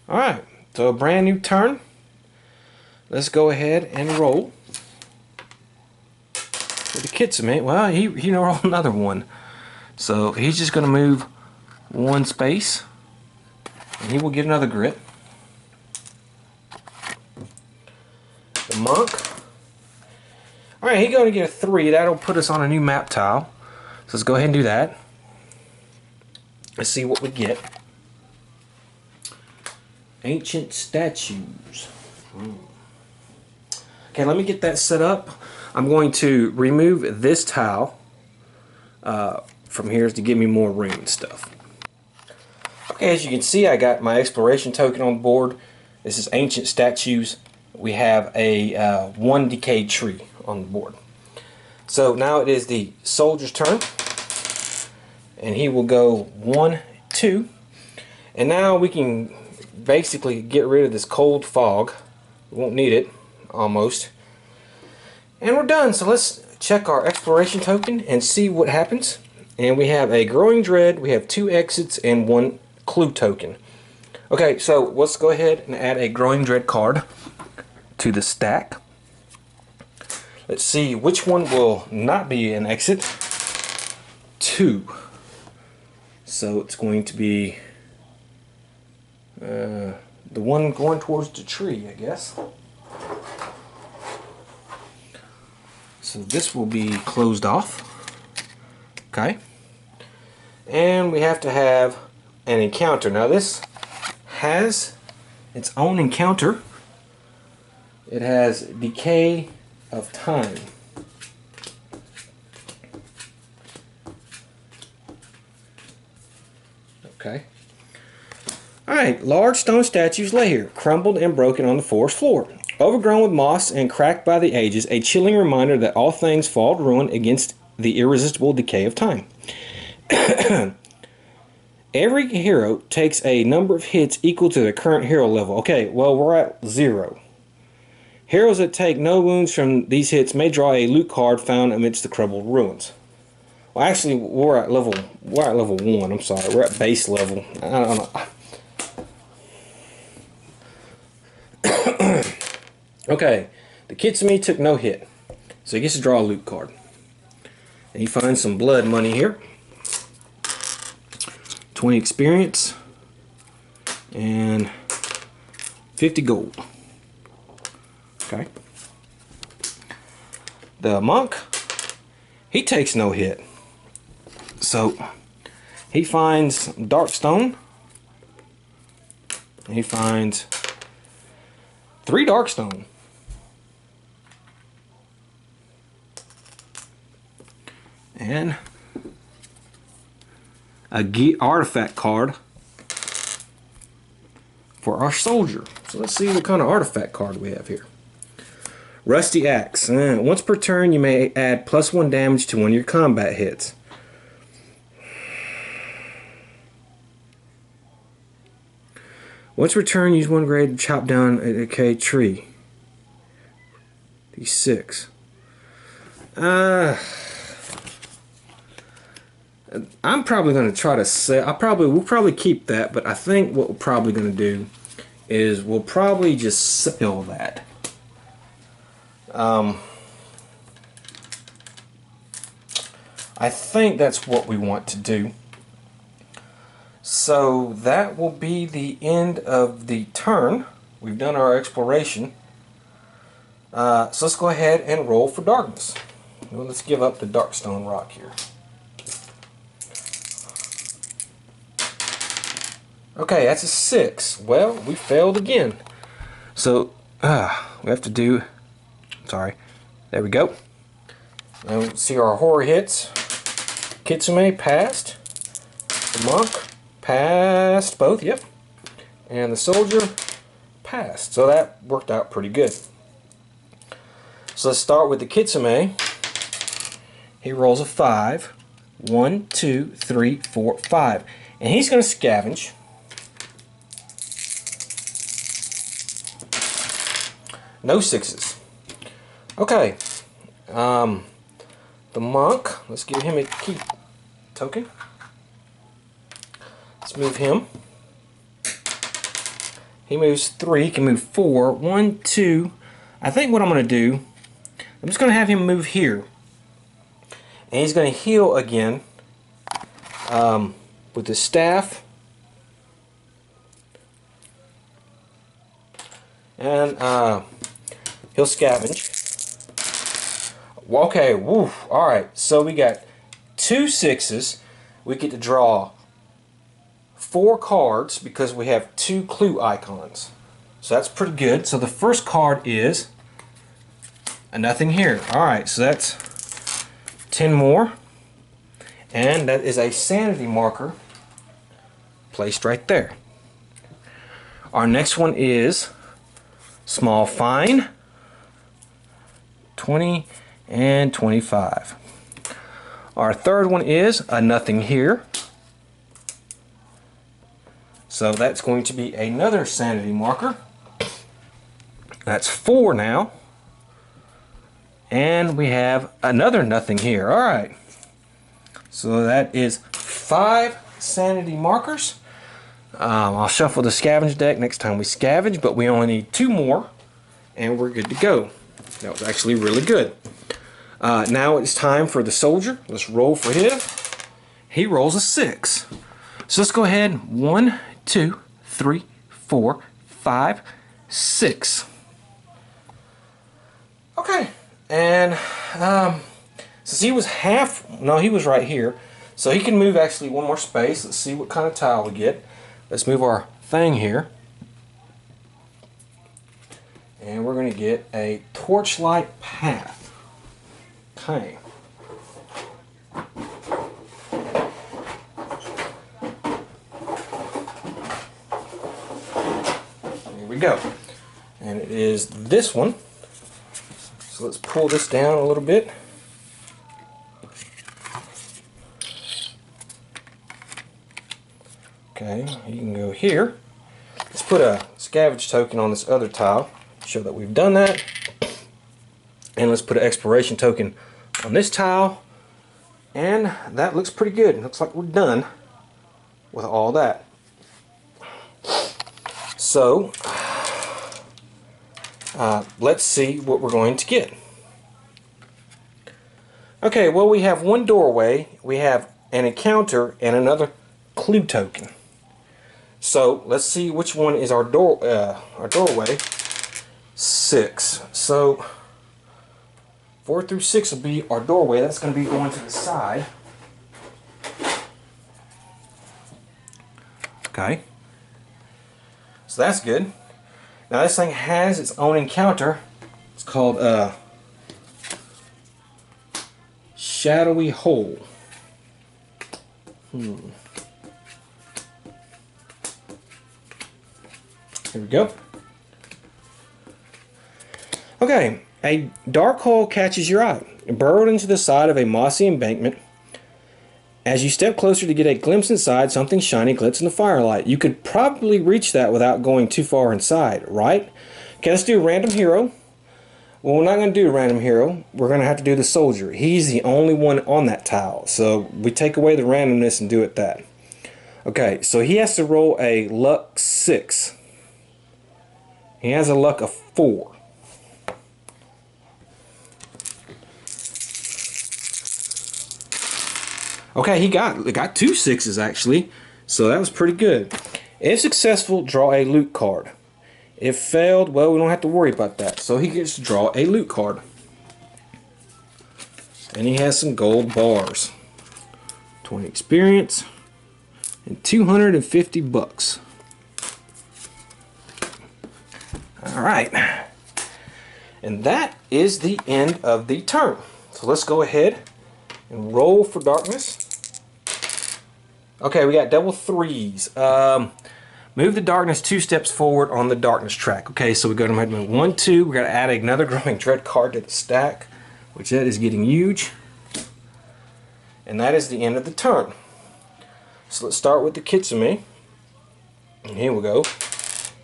Alright, so a brand new turn. Let's go ahead and roll. For the Kitsune, well, he rolled another one. So he's just going to move one space. And he will get another grit. The monk. Alright, he's going to get a 3. That'll put us on a new map tile. So let's go ahead and do that. Let's see what we get. Ancient statues. Okay, let me get that set up. I'm going to remove this tile from here to give me more room and stuff. Okay, as you can see, I got my exploration token on the board. This is ancient statues. We have a 1 decayed tree on the board. So now it is the soldier's turn. And he will go 1, 2. And now we can basically get rid of this cold fog. We won't need it, almost. And we're done. So let's check our exploration token and see what happens. And we have a growing dread, we have 2 exits, and 1 clue token. Okay, so let's go ahead and add a growing dread card to the stack. Let's see which one will not be an exit. 2. So it's going to be the one going towards the tree, I guess. So this will be closed off. Okay. And we have to have an encounter. Now this has its own encounter. It has decay of time. Okay. Alright, large stone statues lay here, crumbled and broken on the forest floor. Overgrown with moss and cracked by the ages, a chilling reminder that all things fall to ruin against the irresistible decay of time. Every hero takes a number of hits equal to their current hero level. Okay, well, we're at 0. Heroes that take no wounds from these hits may draw a loot card found amidst the crumbled ruins. Well, actually, we're at level 1. I'm sorry, we're at base level. I don't know. Okay, the Kitsune took no hit, so he gets to draw a loot card. And he finds some blood money here. 20 experience and 50 gold. Okay. The monk, he takes no hit. So he finds dark stone. And he finds 3 dark stone. And a artifact card for our soldier. So let's see what kind of artifact card we have here. Rusty Axe. Once per turn, you may add +1 damage to one of your combat hits. Once per turn, use 1 grade to chop down a decayed tree. D6. I'm probably going to try to sell. We'll probably keep that, but I think what we're probably going to do is we'll probably just sell that. I think that's what we want to do. So that will be the end of the turn. We've done our exploration. So let's go ahead and roll for darkness. Well, let's give up the darkstone rock here. Okay, that's a 6. Well, we failed again. So we have to do. Sorry. There we go. Now let's see our horror hits. Kitsune passed. The monk passed both. Yep. and the soldier passed. So that worked out pretty good. So let's start with the Kitsune. He rolls a 5. 1, 2, 3, 4, 5. And he's going to scavenge. No 6s. Okay. The monk, let's give him a key token. Let's move him. He moves 3, he can move 4. 1, 2. I think what I'm going to do, I'm just going to have him move here. And he's going to heal again with his staff. And he'll scavenge. Okay, woo. Alright, so we got 2 6s. We get to draw 4 cards because we have 2 clue icons. So that's pretty good. So the first card is a nothing here. Alright, so that's 10 more. And that is a sanity marker placed right there. Our next one is small fine. 20 and 25. Our third one is a nothing here. So that's going to be another sanity marker. That's 4 now. And we have another nothing here. Alright. So that is 5 sanity markers. I'll shuffle the scavenge deck next time we scavenge, but we only need 2 more and we're good to go. That was actually really good. Now it's time for the soldier. Let's roll for him. He rolls a 6. So let's go ahead. 1, 2, 3, 4, 5, 6. Okay. And since he was he was right here. So he can move actually 1 more space. Let's see what kind of tile we get. Let's move our thing here. And we're going to get a torchlight path. Okay. Here we go. And it is this one. So let's pull this down a little bit. Okay, you can go here. Let's put a scavenge token on this other tile. Show that we've done that. And let's put an exploration token on this tile. And that looks pretty good. It looks like we're done with all that. So, let's see what we're going to get. Okay, well, we have 1 doorway, we have an encounter, and another clue token. So let's see which one is our doorway. 6. So 4 through 6 will be our doorway. That's going to be going to the side. Okay. So that's good. Now this thing has its own encounter. It's called Shadowy Hole. Here we go. Okay, a dark hole catches your eye, burrowed into the side of a mossy embankment. As you step closer to get a glimpse inside, something shiny glits in the firelight. You could probably reach that without going too far inside, right? Okay, let's do random hero. Well, we're not going to do random hero. We're going to have to do the soldier. He's the only one on that tile, so we take away the randomness and do it that. Okay, so he has to roll a luck 6. He has a luck of 4. Okay, he got 2 6s actually, so that was pretty good. If successful, draw a loot card. If failed, well, we don't have to worry about that. So he gets to draw a loot card. And he has some gold bars. 20 experience and 250 bucks. Alright. And that is the end of the turn. So let's go ahead and roll for darkness. Okay, we got double 3s. Move the darkness 2 steps forward on the darkness track. Okay, so we go to movement 1, 2. We're going to add another Growing Dread card to the stack, which that is getting huge. And that is the end of the turn. So let's start with the Kitsune. And here we go.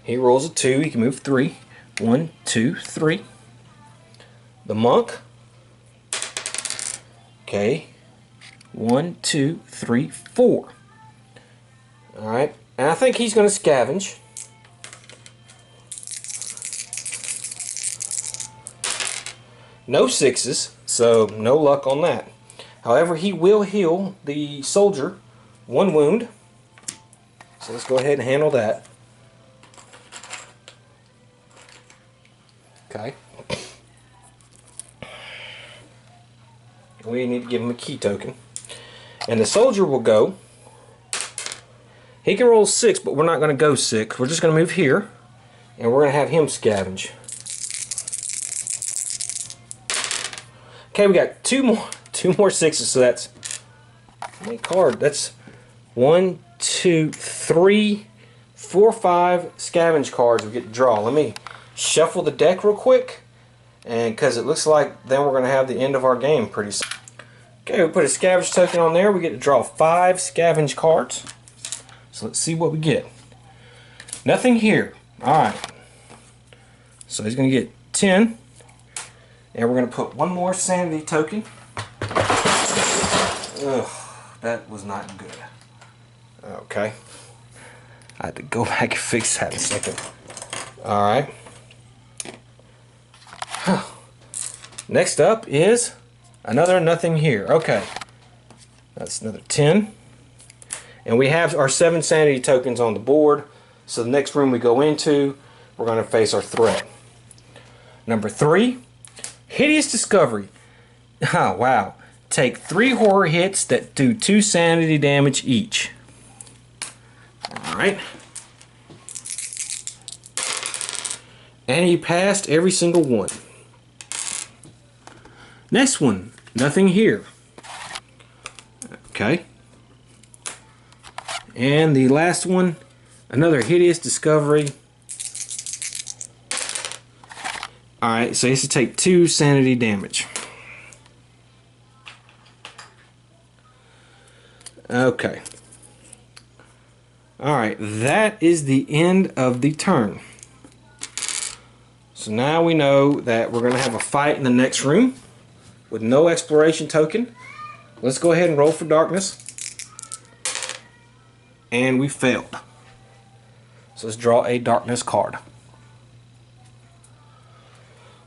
He rolls a 2. He can move 3. 1, 2, 3. The Monk. Okay. 1, 2, 3, 4. Alright. And I think he's going to scavenge. No 6s, so no luck on that. However, he will heal the soldier 1 wound. So let's go ahead and handle that. Okay. We need to give him a key token. And the soldier will go. He can roll 6, but we're not going to go 6. We're just going to move here, and we're going to have him scavenge. Okay, we got two more 6s, so that's how many cards? That's 1, 2, 3, 4, 5 scavenge cards we get to draw. Let me shuffle the deck real quick, and because it looks like then we're going to have the end of our game pretty soon. Okay, we put a scavenge token on there. We get to draw 5 scavenge cards. So let's see what we get. Nothing here. Alright. So he's going to get 10. And we're going to put 1 more sanity token. Ugh, that was not good. Okay. I had to go back and fix that in a second. Alright. Next up is another nothing here. Okay. That's another 10. And we have our 7 sanity tokens on the board. So the next room we go into, we're going to face our threat. Number 3, Hideous Discovery. Oh, wow. Take 3 horror hits that do 2 sanity damage each. Alright. And he passed every single one. Next one, nothing here. Okay. And the last one, another Hideous Discovery. Alright, so he has to take 2 sanity damage. Okay. Alright, that is the end of the turn. So now we know that we're going to have a fight in the next room with no exploration token. Let's go ahead and roll for darkness. And we failed. So let's draw a darkness card.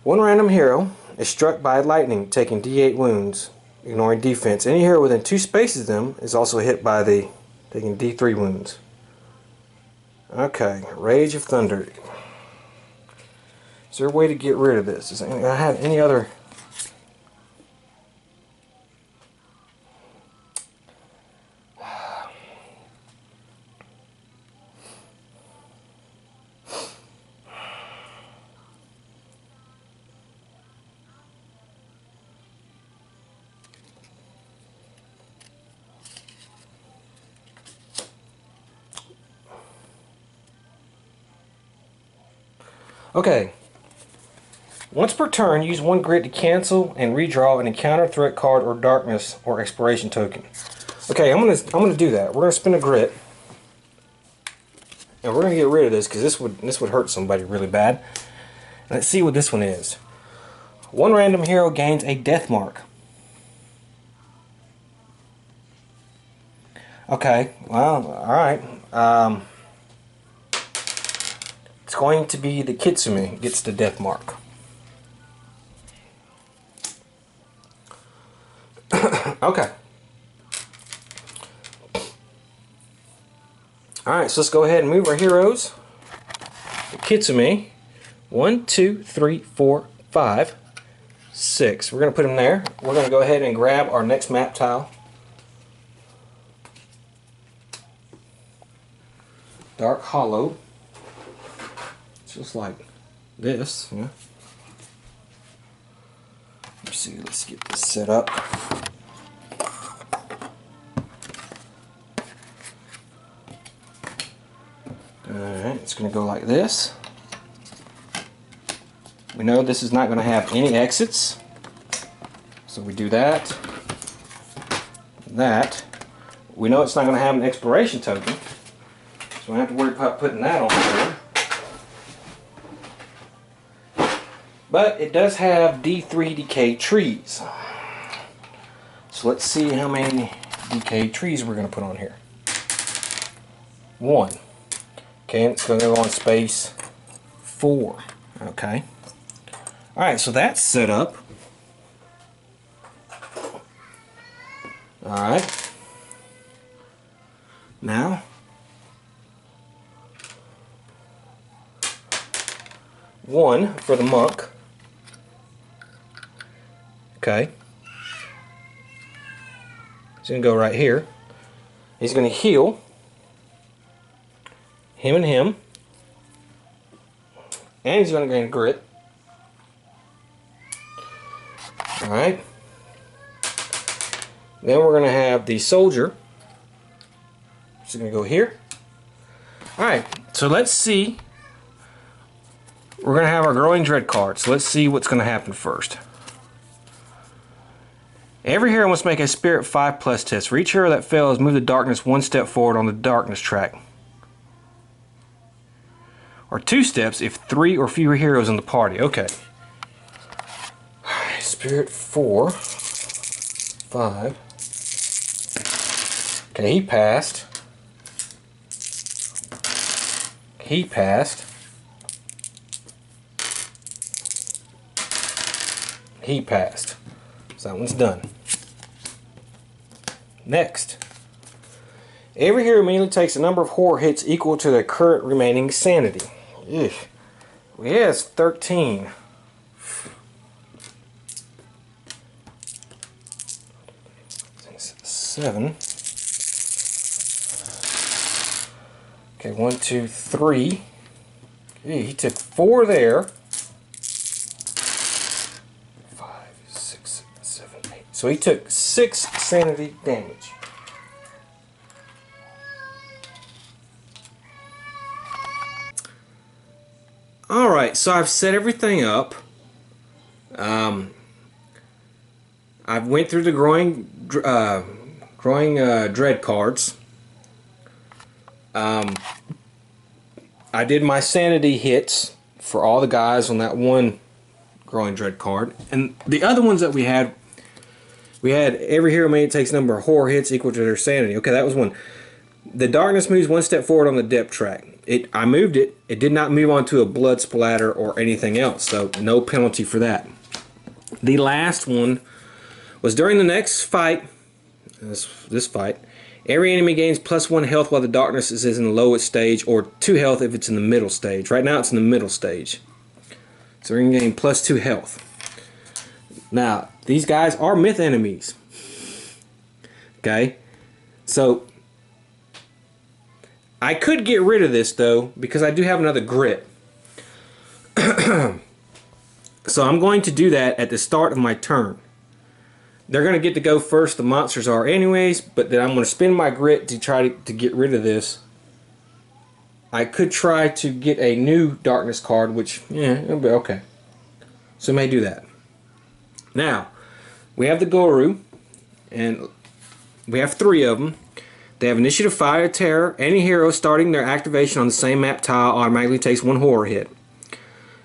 1 random hero is struck by lightning, taking D8 wounds, ignoring defense. Any hero within 2 spaces of them is also hit by taking D3 wounds. Okay, Rage of Thunder. Is there a way to get rid of this? Does I have any other? Okay. Once per turn, use 1 grit to cancel and redraw an encounter threat card or darkness or exploration token. Okay, I'm gonna do that. We're gonna spend a grit, and we're gonna get rid of this because this would hurt somebody really bad. Let's see what this one is. 1 random hero gains a death mark. Okay, well, all right. It's going to be the Kitsune gets the death mark. Okay. Alright, so let's go ahead and move our heroes. The Kitsune. 1, 2, 3, 4, 5, 6. We're going to put them there. We're going to go ahead and grab our next map tile. Dark Hollow. Just like this. Yeah. Let's see, let's get this set up. Alright, it's going to go like this. We know this is not going to have any exits. So we do that. That. We know it's not going to have an expiration token. So we don't have to worry about putting that on there. But it does have D3 decayed trees. So let's see how many decayed trees we're going to put on here. 1. Okay, it's going to go on space 4. Okay. Alright, so that's set up. Alright. Now, one for the monk. Okay. He's going to go right here. He's going to heal him and him. And he's going to gain grit. Alright. Then we're going to have the soldier. He's going to go here. Alright, so let's see. We're going to have our growing dread card. So let's see what's going to happen first. Every hero must make a spirit 5+ test. For each hero that fails, move the darkness 1 step forward on the darkness track. Or 2 steps if 3 or fewer heroes in the party. Okay. Spirit 4. 5. Okay, he passed. He passed. He passed. So that one's done. Next. Every hero immediately takes a number of horror hits equal to their current remaining sanity. Ugh. Well, he has 13. Seven. Okay, 1, 2, 3. Okay, he took 4 there. 5, 6, 7, 8. So he took 6 sanity damage. Alright, so I've set everything up. I've went through the growing dread cards. I did my sanity hits for all the guys on that one growing dread card, and the other ones that we had every hero made takes number of horror hits equal to their sanity. Okay, that was one. The darkness moves 1 step forward on the depth track. I moved it. It did not move onto a blood splatter or anything else, so no penalty for that. The last one was during the next fight. This fight, every enemy gains +1 health while the darkness is in the lowest stage, or 2 health if it's in the middle stage. Right now it's in the middle stage. So we're going to gain +2 health. Now, these guys are myth enemies. Okay? So, I could get rid of this though, because I do have another grit. So I'm going to do that at the start of my turn. They're going to get to go first, the monsters are anyways, but then I'm going to spend my grit to try to get rid of this. I could try to get a new darkness card, which, yeah, it'll be okay. So I may do that. Now, we have the Guru, and we have 3 of them. They have Initiative, Fire, Terror. Any hero starting their activation on the same map tile automatically takes 1 horror hit.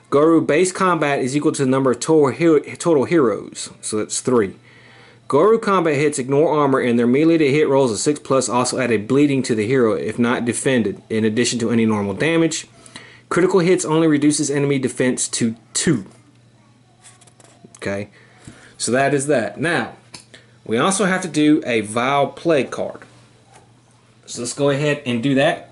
Guru base combat is equal to the number of total heroes, so that's 3. Guru combat hits ignore armor, and their melee to hit rolls of 6+ also add a bleeding to the hero if not defended, in addition to any normal damage. Critical hits only reduces enemy defense to 2. Okay, so that is that. Now, we also have to do a Vile Plague card. So let's go ahead and do that.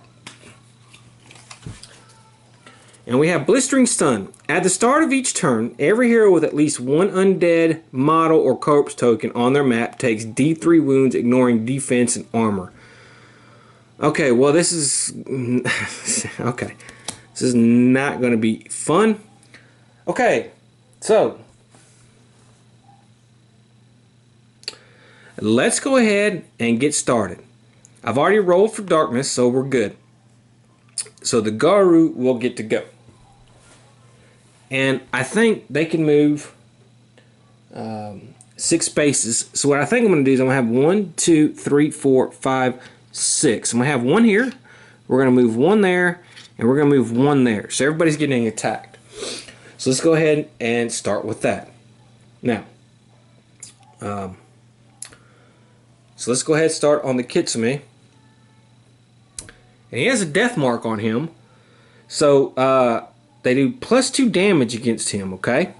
And we have Blistering Stun. At the start of each turn, every hero with at least 1 undead, model, or corpse token on their map takes D3 wounds, ignoring defense and armor. Okay, well this is... okay. This is not going to be fun. Okay, so... let's go ahead and get started. I've already rolled for darkness, so we're good. So the Garu will get to go. And I think they can move 6 spaces. So what I think I'm going to do is I'm going to have 1, 2, 3, 4, 5, 6. I'm going to have 1 here. We're going to move 1 there. And we're going to move 1 there. So everybody's getting attacked. So let's go ahead and start with that. Now, so let's go ahead and start on the Kitsune. And he has a death mark on him. So they do +2 damage against him, okay?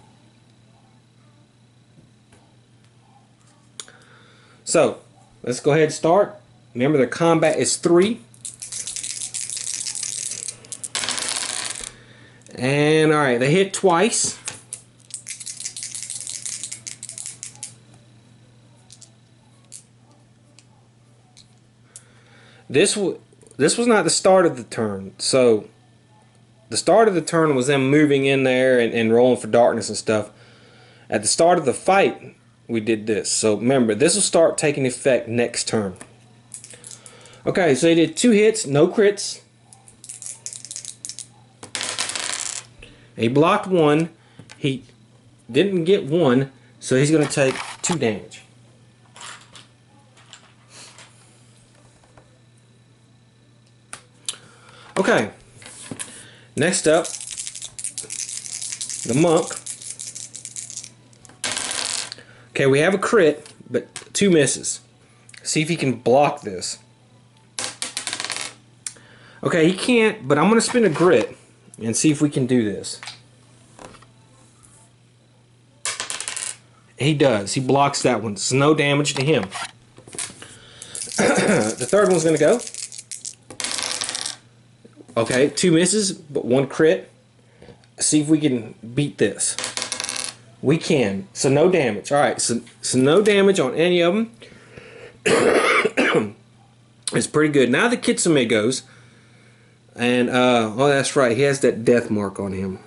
So let's go ahead and start. Remember, the combat is 3. And alright, they hit twice. This was not the start of the turn. So the start of the turn was them moving in there and rolling for darkness and stuff. At the start of the fight, we did this. So remember, this will start taking effect next turn. Okay, so he did 2 hits, no crits. He blocked 1. He didn't get 1, so he's going to take 2 damage. Okay, next up, the monk. Okay, we have a crit, but 2 misses. See if he can block this. Okay, he can't, but I'm going to spin a grit and see if we can do this. He does. He blocks that one. So no damage to him. The third one's going to go. Okay, 2 misses, but 1 crit. See if we can beat this. We can. So no damage. Alright, so no damage on any of them. It's pretty good. Now the Kitsune goes. And, oh, that's right. He has that death mark on him.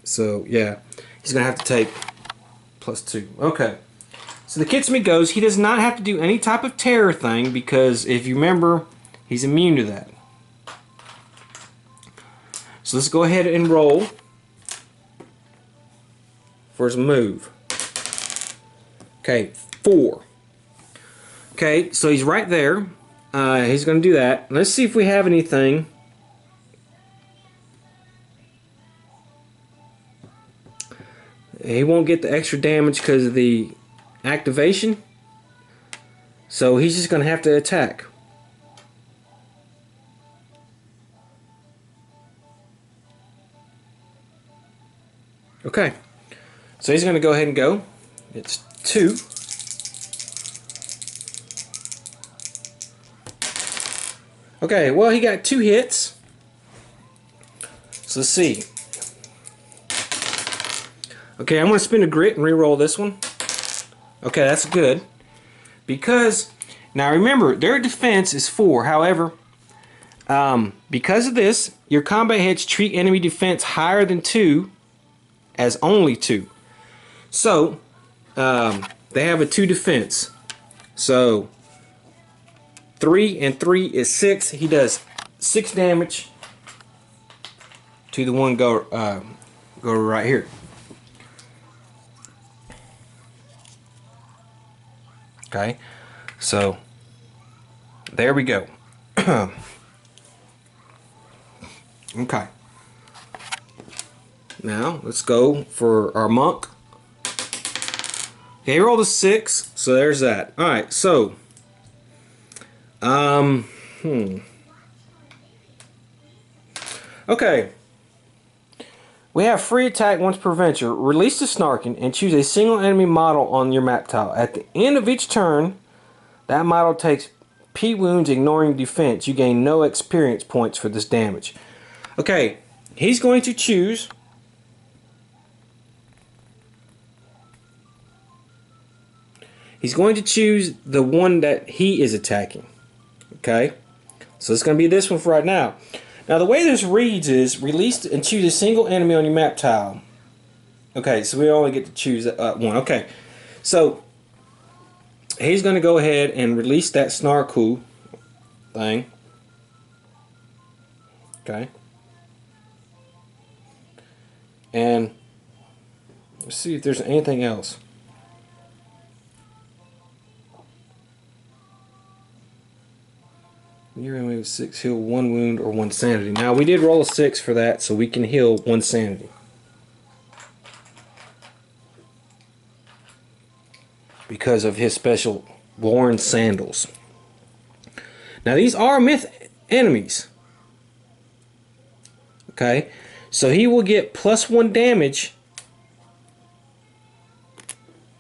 So, yeah. He's going to have to take +2. Okay. So the Kitsune goes. He does not have to do any type of terror thing because, if you remember, he's immune to that. So let's go ahead and roll for his move. Okay, 4. Okay, so he's right there. He's going to do that. Let's see if we have anything. He won't get the extra damage because of the activation. So he's just going to have to attack. Okay, so he's going to go ahead and go. It's 2. Okay, well, he got 2 hits. So let's see. Okay, I'm going to spin a grit and re-roll this one. Okay, that's good. Because, now remember, their defense is 4. However, because of this, your combat heads treat enemy defense higher than 2 as only 2. So, they have a 2 defense. So, 3 and 3 is 6. He does 6 damage to the one go right here. Okay, so there we go. Okay. Now let's go for our monk. Okay, he rolled a 6, so there's that. All right, so okay. We have free attack once per venture. Release the Snarkin and choose a single enemy model on your map tile. At the end of each turn, that model takes P wounds, ignoring defense. You gain no experience points for this damage. Okay, he's going to choose the one that he is attacking. Okay, so it's going to be this one for right now. Now the way this reads is release and choose a single enemy on your map tile. Okay, so we only get to choose one. Okay, so he's going to go ahead and release that Snarku thing. Okay. And let's see if there's anything else. Your enemy with 6 heal 1 wound or 1 sanity. Now we did roll a 6 for that, so we can heal 1 sanity. Because of his special worn sandals. Now these are myth enemies. Okay, so he will get +1 damage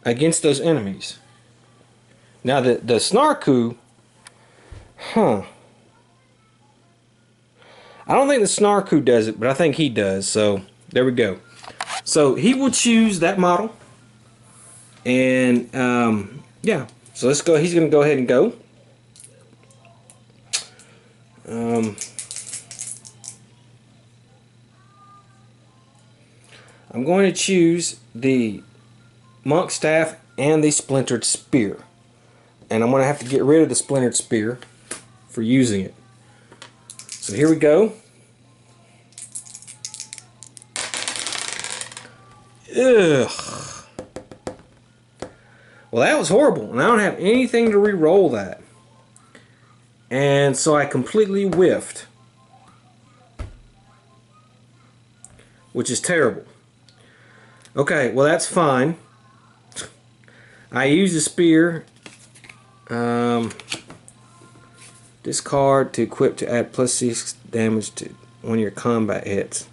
against those enemies. Now the Snarku, I don't think the Snarku does it, but I think he does. So there we go. So he will choose that model, and yeah. So let's go. He's going to go ahead and go. I'm going to choose the monk staff and the splintered spear, and I'm going to have to get rid of the splintered spear for using it. So here we go. Ugh. Well, that was horrible, and I don't have anything to re-roll that. And so I completely whiffed, which is terrible. Okay, well that's fine. I used the spear. Discard to equip to add +6 damage to one of your combat hits.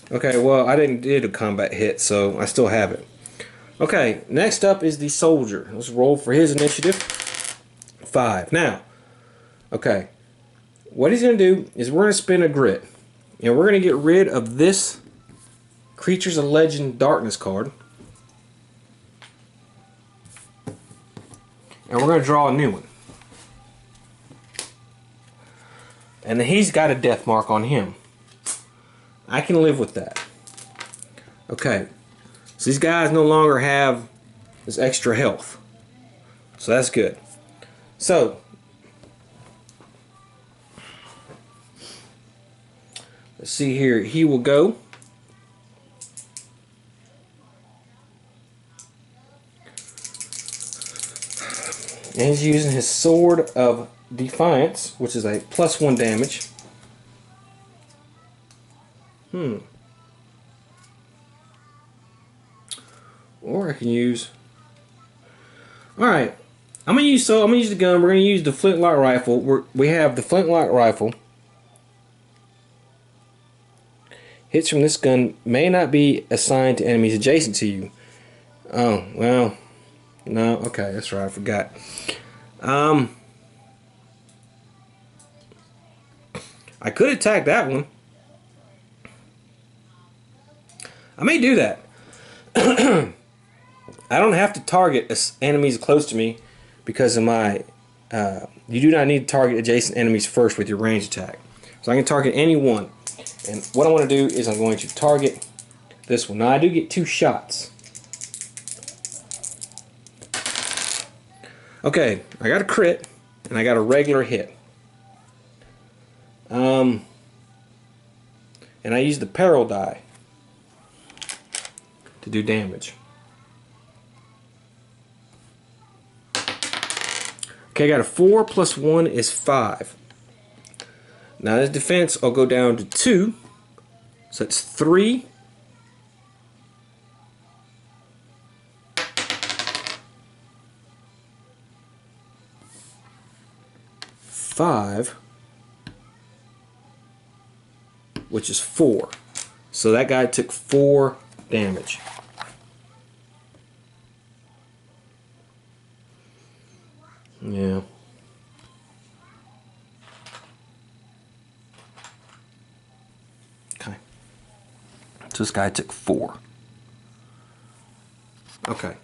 Okay, well I didn't do a combat hit, so I still have it. Okay, next up is the soldier. Let's roll for his initiative. 5. Now, okay, what he's going to do is we're going to spin a grit, and we're going to get rid of this Creatures of Legend Darkness card, and we're going to draw a new one. And he's got a death mark on him. I can live with that. Okay, so these guys no longer have this extra health, so that's good. So let's see here. He will go. And he's using his Sword of Defiance, which is a +1 damage. Or I can use. Alright. I'm gonna use the gun. We're gonna use the flintlock rifle. We have the flintlock rifle. Hits from this gun may not be assigned to enemies adjacent to you. Oh, well. No, okay, that's right, I forgot. I could attack that one. I may do that. I don't have to target enemies close to me because of my... you do not need to target adjacent enemies first with your range attack. So I can target any one. And what I want to do is I'm going to target this one. Now I do get 2 shots. Okay, I got a crit and I got a regular hit. And I use the peril die to do damage. Okay, I got a 4 + 1 is 5. Now this defense will go down to 2, so it's 3. 5, which is 4. So that guy took 4 damage. Yeah. Okay. So this guy took 4. Okay.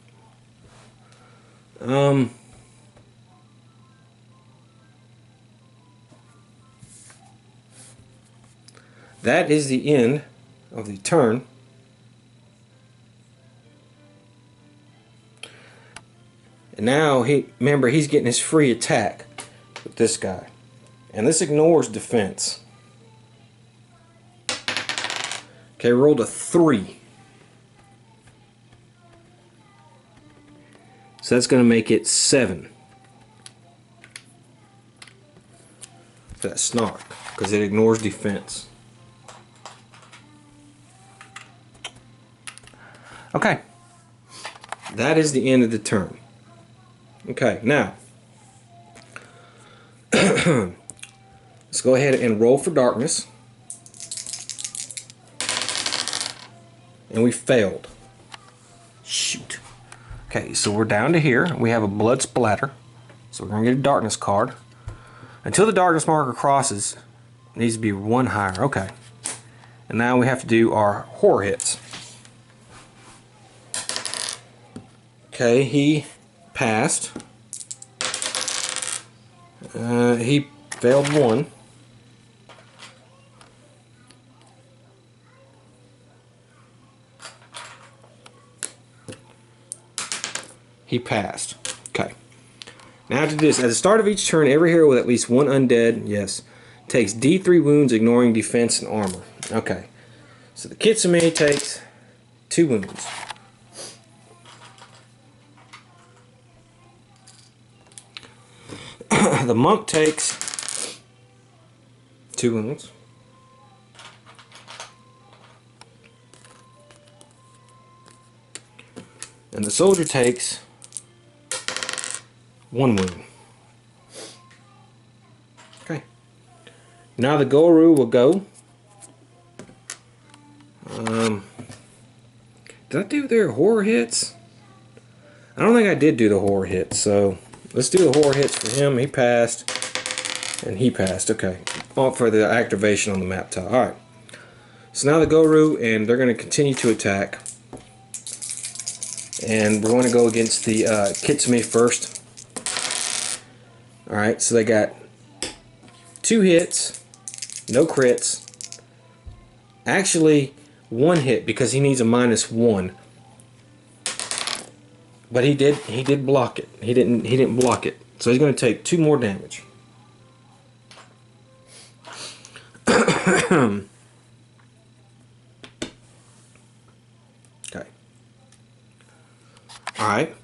That is the end of the turn. And now remember he's getting his free attack with this guy. And this ignores defense. Okay, rolled a 3. So that's going to make it 7. That snark, because it ignores defense. Okay. That is the end of the turn. Okay, now let's go ahead and roll for darkness. And we failed. Shoot. Okay, so we're down to here. We have a blood splatter. So we're going to get a darkness card. Until the darkness marker crosses, it needs to be 1 higher. Okay. And now we have to do our horror hits. Okay, he passed. He failed 1. He passed. Okay. Now to this, at the start of each turn, every hero with at least 1 undead, yes, takes D3 wounds, ignoring defense and armor. Okay. So the Kitsune takes 2 wounds. The monk takes 2 wounds. And the soldier takes 1 wound. Okay. Now the Goru will go. Did I do their horror hits? I don't think I did do the horror hits, so let's do the horror hits for him. He passed, and he passed. Okay. For the activation on the map tile. Alright. So now the Goru, and they're going to continue to attack. And we're going to go against the Kitsune first. Alright, so they got 2 hits, no crits. Actually, 1 hit because he needs a -1. But he did block it. He didn't block it. So he's going to take 2 more damage. Okay. Alright.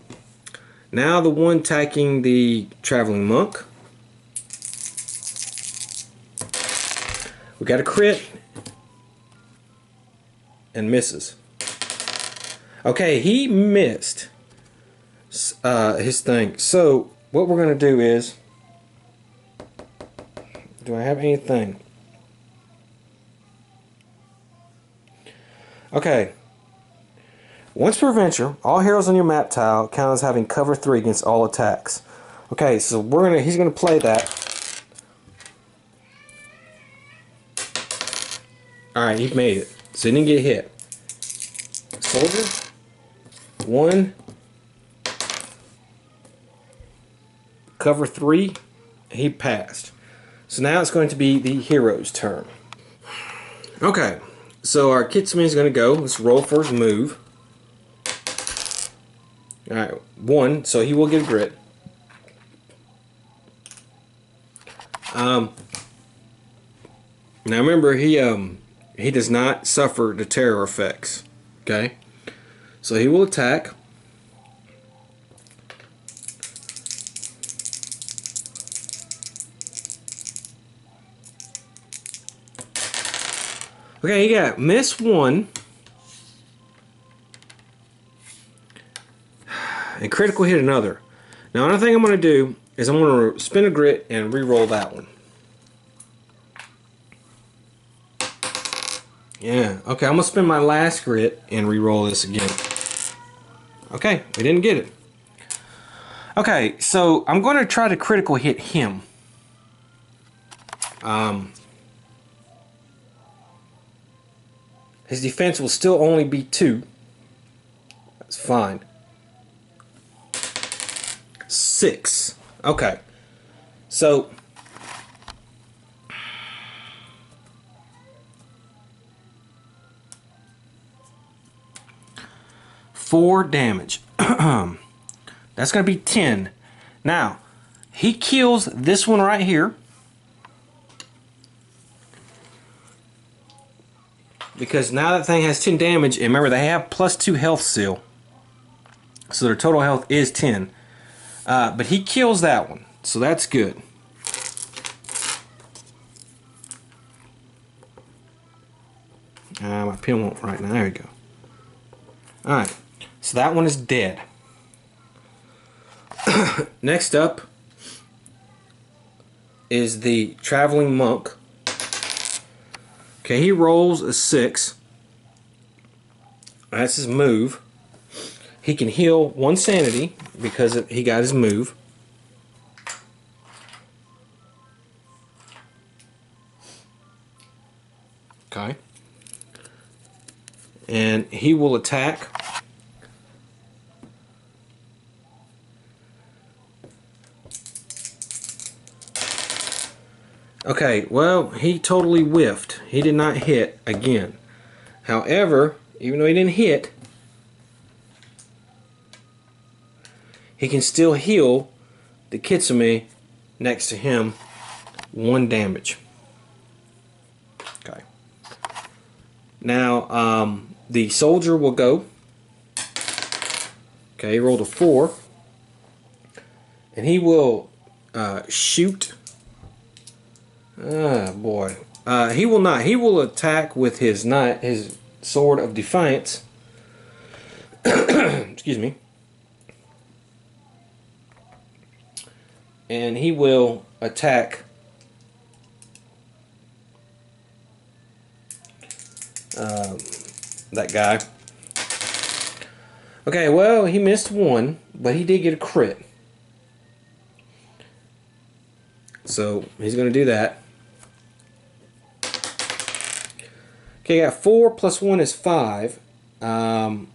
Now the one attacking the traveling monk. We got a crit and misses. Okay, he missed his thing. So what we're going to do is, do I have anything? Okay. Once per venture, all heroes on your map tile count as having cover 3 against all attacks. Okay, so he's gonna play that. Alright, he made it. So he didn't get hit. Soldier. 1. Cover 3. He passed. So now it's going to be the hero's turn. Okay, so our Kitsune is going to go. Let's roll for his move. Alright, 1, so he will get a grit. Now remember, he does not suffer the terror effects. Okay? So he will attack. Okay, he got -1. And critical hit another. Now another thing I'm going to do is I'm going to spin a grit and re-roll that one. Yeah, okay, I'm going to spin my last grit and re-roll this again. Okay, we didn't get it. Okay, so I'm going to try to critical hit him. His defense will still only be 2. That's fine. 6. Okay. So four damage. That's going to be 10. Now, he kills this one right here. because now that thing has 10 damage, and remember they have +2 health still, so their total health is 10. But he kills that one, so that's good. My pen won't right now. There we go. Alright, so that one is dead. Next up is the traveling monk. Okay, he rolls a 6. That's his move. He can heal 1 sanity because he got his move. Okay. And he will attack. Okay, well, he totally whiffed. He did not hit again. However, even though he didn't hit, he can still heal the Kitsumi next to him 1 damage. Okay. Now, the soldier will go. Okay, he rolled a 4. And he will shoot. Ah, boy. He will not. He will attack with his sword of defiance. Excuse me. And he will attack that guy. Okay, well, he missed 1, but he did get a crit. So he's going to do that. Okay, got 4 plus 1 is 5.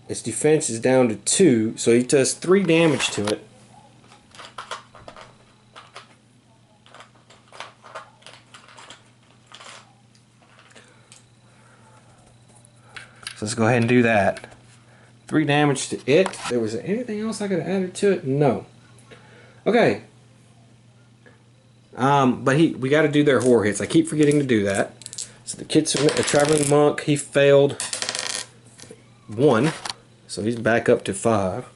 Its defense is down to 2, so he does 3 damage to it. So let's go ahead and do that. 3 damage to it. There was anything else I could have added to it? No. Okay. But we got to do their horror hits. I keep forgetting to do that. So the traveling monk, he failed 1, so he's back up to 5.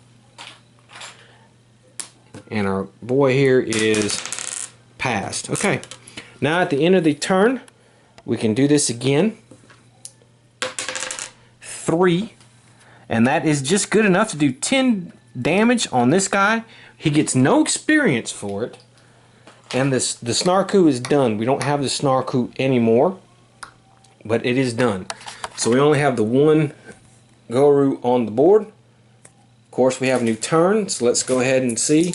And our boy here is passed. Okay. Now at the end of the turn, we can do this again. 3, and that is just good enough to do 10 damage on this guy. He gets no experience for it. And the Snarku is done. We don't have the Snarku anymore, but it is done. So we only have the 1 Goru on the board. Of course, we have a new turn, so let's go ahead and see.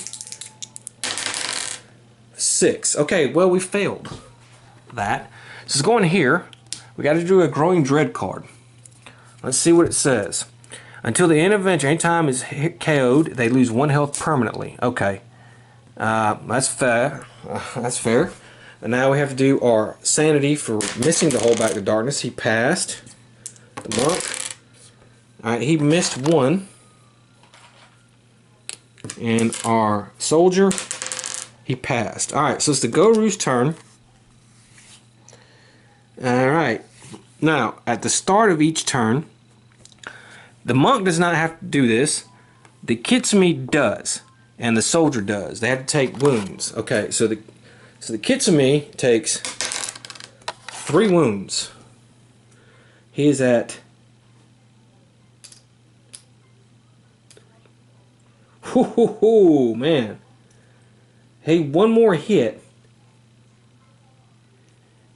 6. Okay, well, we failed that. So let's go in here. We got to do a Growing Dread card. Let's see what it says. Until the end of adventure, anytime is KO'd, they lose 1 health permanently. Okay. That's fair. That's fair. And now we have to do our sanity for missing the hole back to darkness. He passed. The monk. Alright, he missed 1. And our soldier, he passed. Alright, so it's the Goru's turn. Alright. Now, at the start of each turn, the monk does not have to do this. The Kitsumi does. And the soldier does. They have to take wounds. Okay, so the Kitsumi takes 3 wounds. He is at... Whoo, man. Hey, 1 more hit.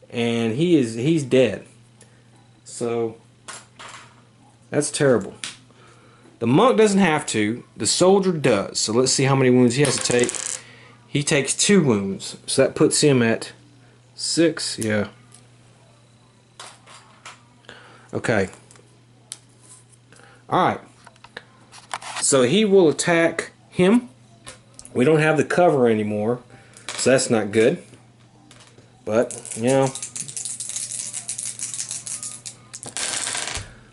And he's dead. So that's terrible. The monk doesn't have to. The soldier does. So let's see how many wounds he has to take. He takes 2 wounds. So that puts him at 6. Yeah. Okay. Alright. So he will attack him. We don't have the cover anymore. So that's not good. But, you know.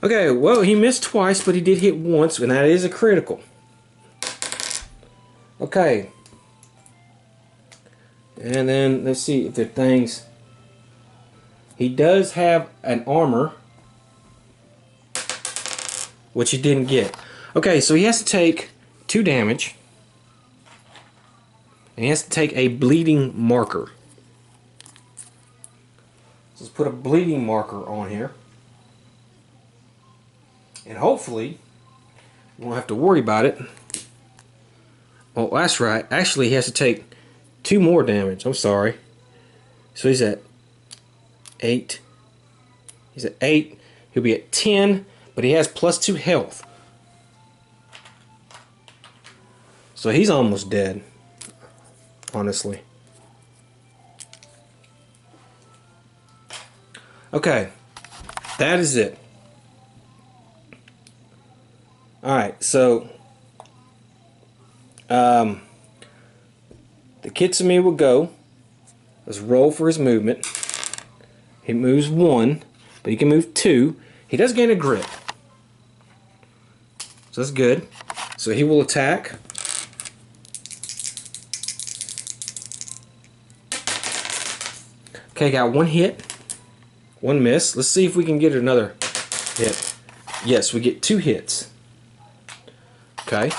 Okay, well, he missed twice, but he did hit once, and that is a critical. Okay. And then, let's see if there are things. He does have an armor. which he didn't get. Okay, so he has to take 2 damage. And he has to take a bleeding marker. So let's put a bleeding marker on here. And hopefully, we won't have to worry about it. Oh, that's right. Actually, he has to take 2 more damage. I'm sorry. So he's at 8. He's at 8. He'll be at 10, but he has +2 health. So he's almost dead, honestly. Okay, that is it. Alright, so the Kitsumi will go. Let's roll for his movement. He moves 1, but he can move 2. He does gain a grit, so that's good. So he will attack. Okay, got 1 hit, 1 miss. Let's see if we can get another hit. Yes, we get 2 hits. Okay.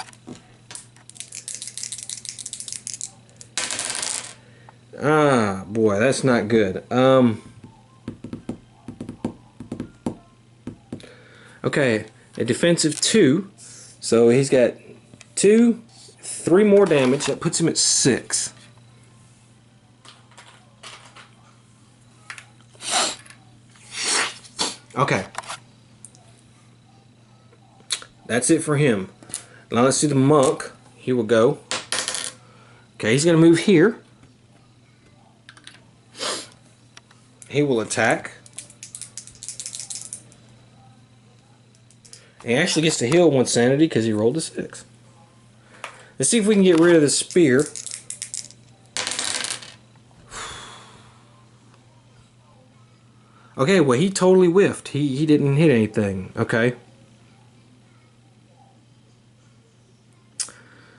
Ah, boy, that's not good. Okay, a defensive 2. So he's got 2, 3 more damage. That puts him at 6. Okay. That's it for him. Now let's see the monk. He will go. Okay, he's going to move here. He will attack. He actually gets to heal 1 sanity because he rolled a 6. Let's see if we can get rid of the spear. Okay, well, he totally whiffed. He didn't hit anything. Okay.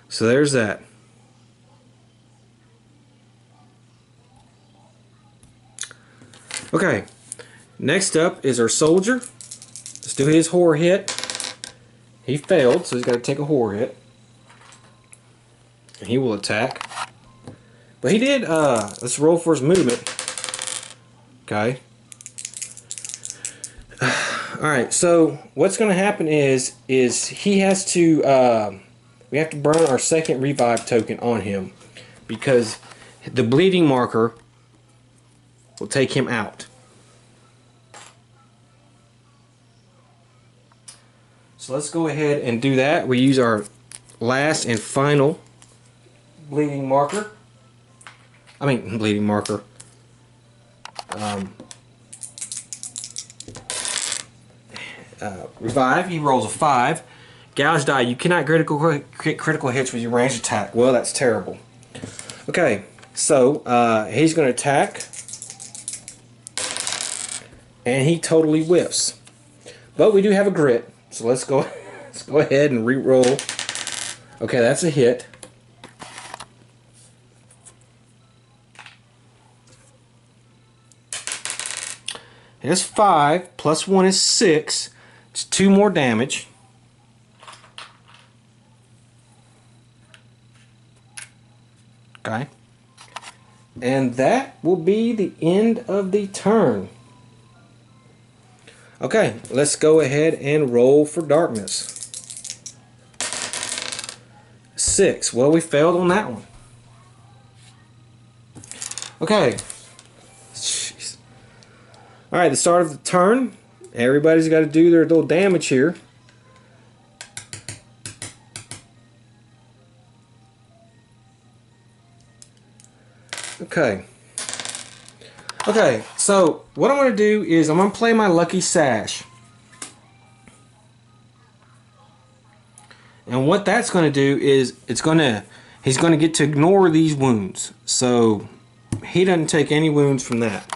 So there's that. Okay. Next up is our soldier. Let's do his horror hit. He failed, so he's got to take a horror hit. And he will attack. But he did, let's roll for his movement. Okay. Alright, so what's going to happen is he has to, we have to burn our second revive token on him, because the bleeding marker will take him out. So let's go ahead and do that. We use our last and final bleeding marker. Bleeding marker. Revive. He rolls a 5. Gouge die. You cannot critical hits with your ranged attack. Well, that's terrible. Okay, so he's going to attack, and he totally whiffs. But we do have a grit, so let's go ahead and re-roll. Okay, that's a hit. It's 5 plus 1 is 6. It's 2 more damage. Okay. And that will be the end of the turn. Okay, let's go ahead and roll for darkness. 6. Well, we failed on that one. Okay. Jeez. Alright, the start of the turn. Everybody's got to do their little damage here. Okay. Okay, so what I'm going to do is I'm going to play my Lucky Sash. And what that's going to do is he's going to get to ignore these wounds. So he doesn't take any wounds from that.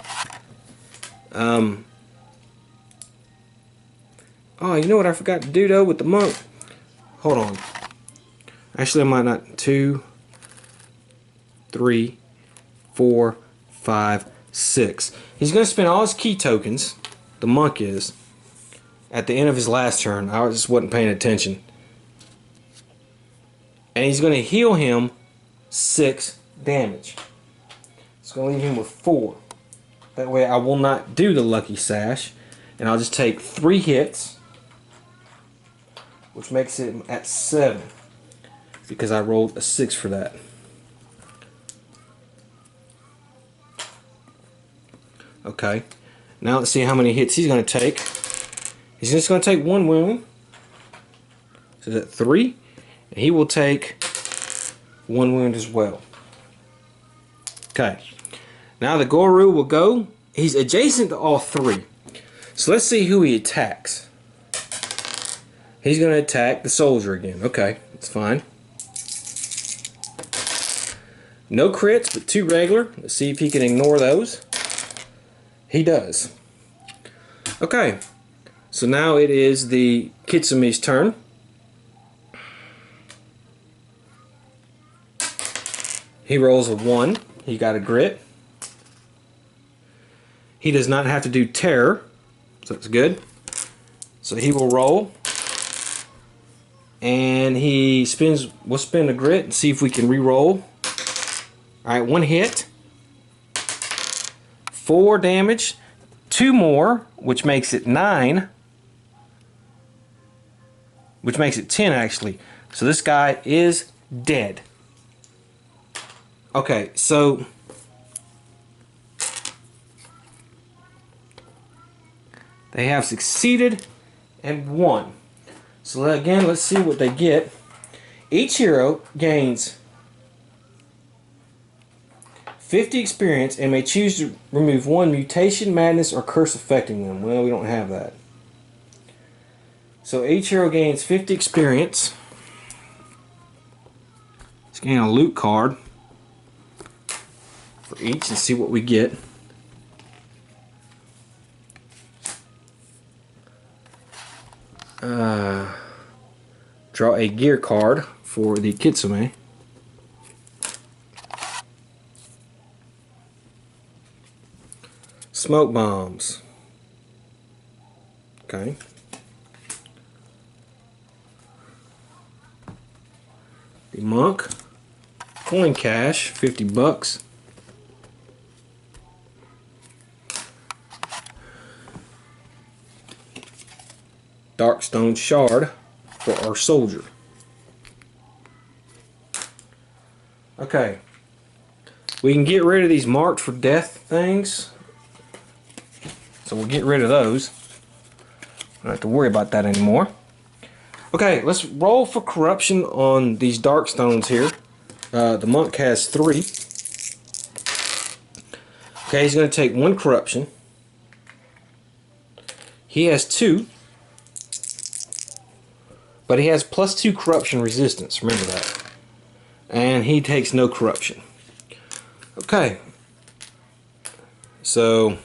Oh, you know what I forgot to do though with the monk? Hold on. Actually, I might not. 2, 3, 4, 5, 6. He's going to spend all his key tokens. The monk is. at the end of his last turn. I just wasn't paying attention. And he's going to heal him 6 damage. It's going to leave him with 4. That way I will not do the Lucky Sash. And I'll just take 3 hits, which makes it at 7. Because I rolled a 6 for that. Okay. Now let's see how many hits he's going to take. He's just going to take 1 wound. So that's 3. And he will take 1 wound as well. Okay. Now the Goru will go. He's adjacent to all 3. So let's see who he attacks. He's going to attack the soldier again. Okay, that's fine. No crits, but 2 regular. Let's see if he can ignore those. He does. Okay. So now it is the Kitsume's turn. He rolls a 1. He got a grit. He does not have to do terror, so that's good. So he will roll. And he spins, we'll spin a grit and see if we can re-roll. Alright, 1 hit. 4 damage. 2 more, which makes it 9. Which makes it 10 actually. So this guy is dead. Okay, so they have succeeded and won. So again, let's see what they get. Each hero gains 50 experience and may choose to remove 1 mutation, madness, or curse affecting them. Well, we don't have that. So each hero gains 50 experience. Let's gain a loot card for each and see what we get. Draw a gear card for the Kitsume. Smoke bombs. Okay. The monk. Coin cash, 50 bucks. Darkstone shard for our soldier. Okay. We can get rid of these marked for death things. So we'll get rid of those. We don't have to worry about that anymore. Okay, let's roll for corruption on these dark stones here. The monk has 3. Okay, he's going to take 1 corruption. He has 2. But he has +2 corruption resistance. Remember that. And he takes no corruption. Okay. So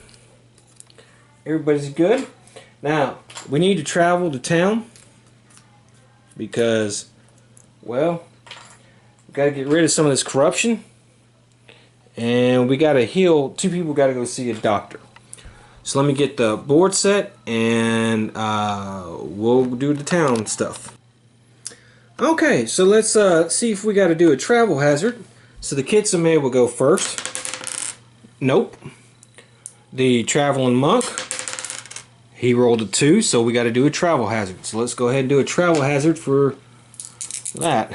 everybody's good. Now, we need to travel to town because, well, we got to get rid of some of this corruption, and we got to heal. 2 people got to go see a doctor. So let me get the board set, and we'll do the town stuff. Okay, so let's see if we got to do a travel hazard. So the Kitsume will go first. Nope. The traveling monk, he rolled a 2, so we got to do a travel hazard. So let's go ahead and do a travel hazard for that.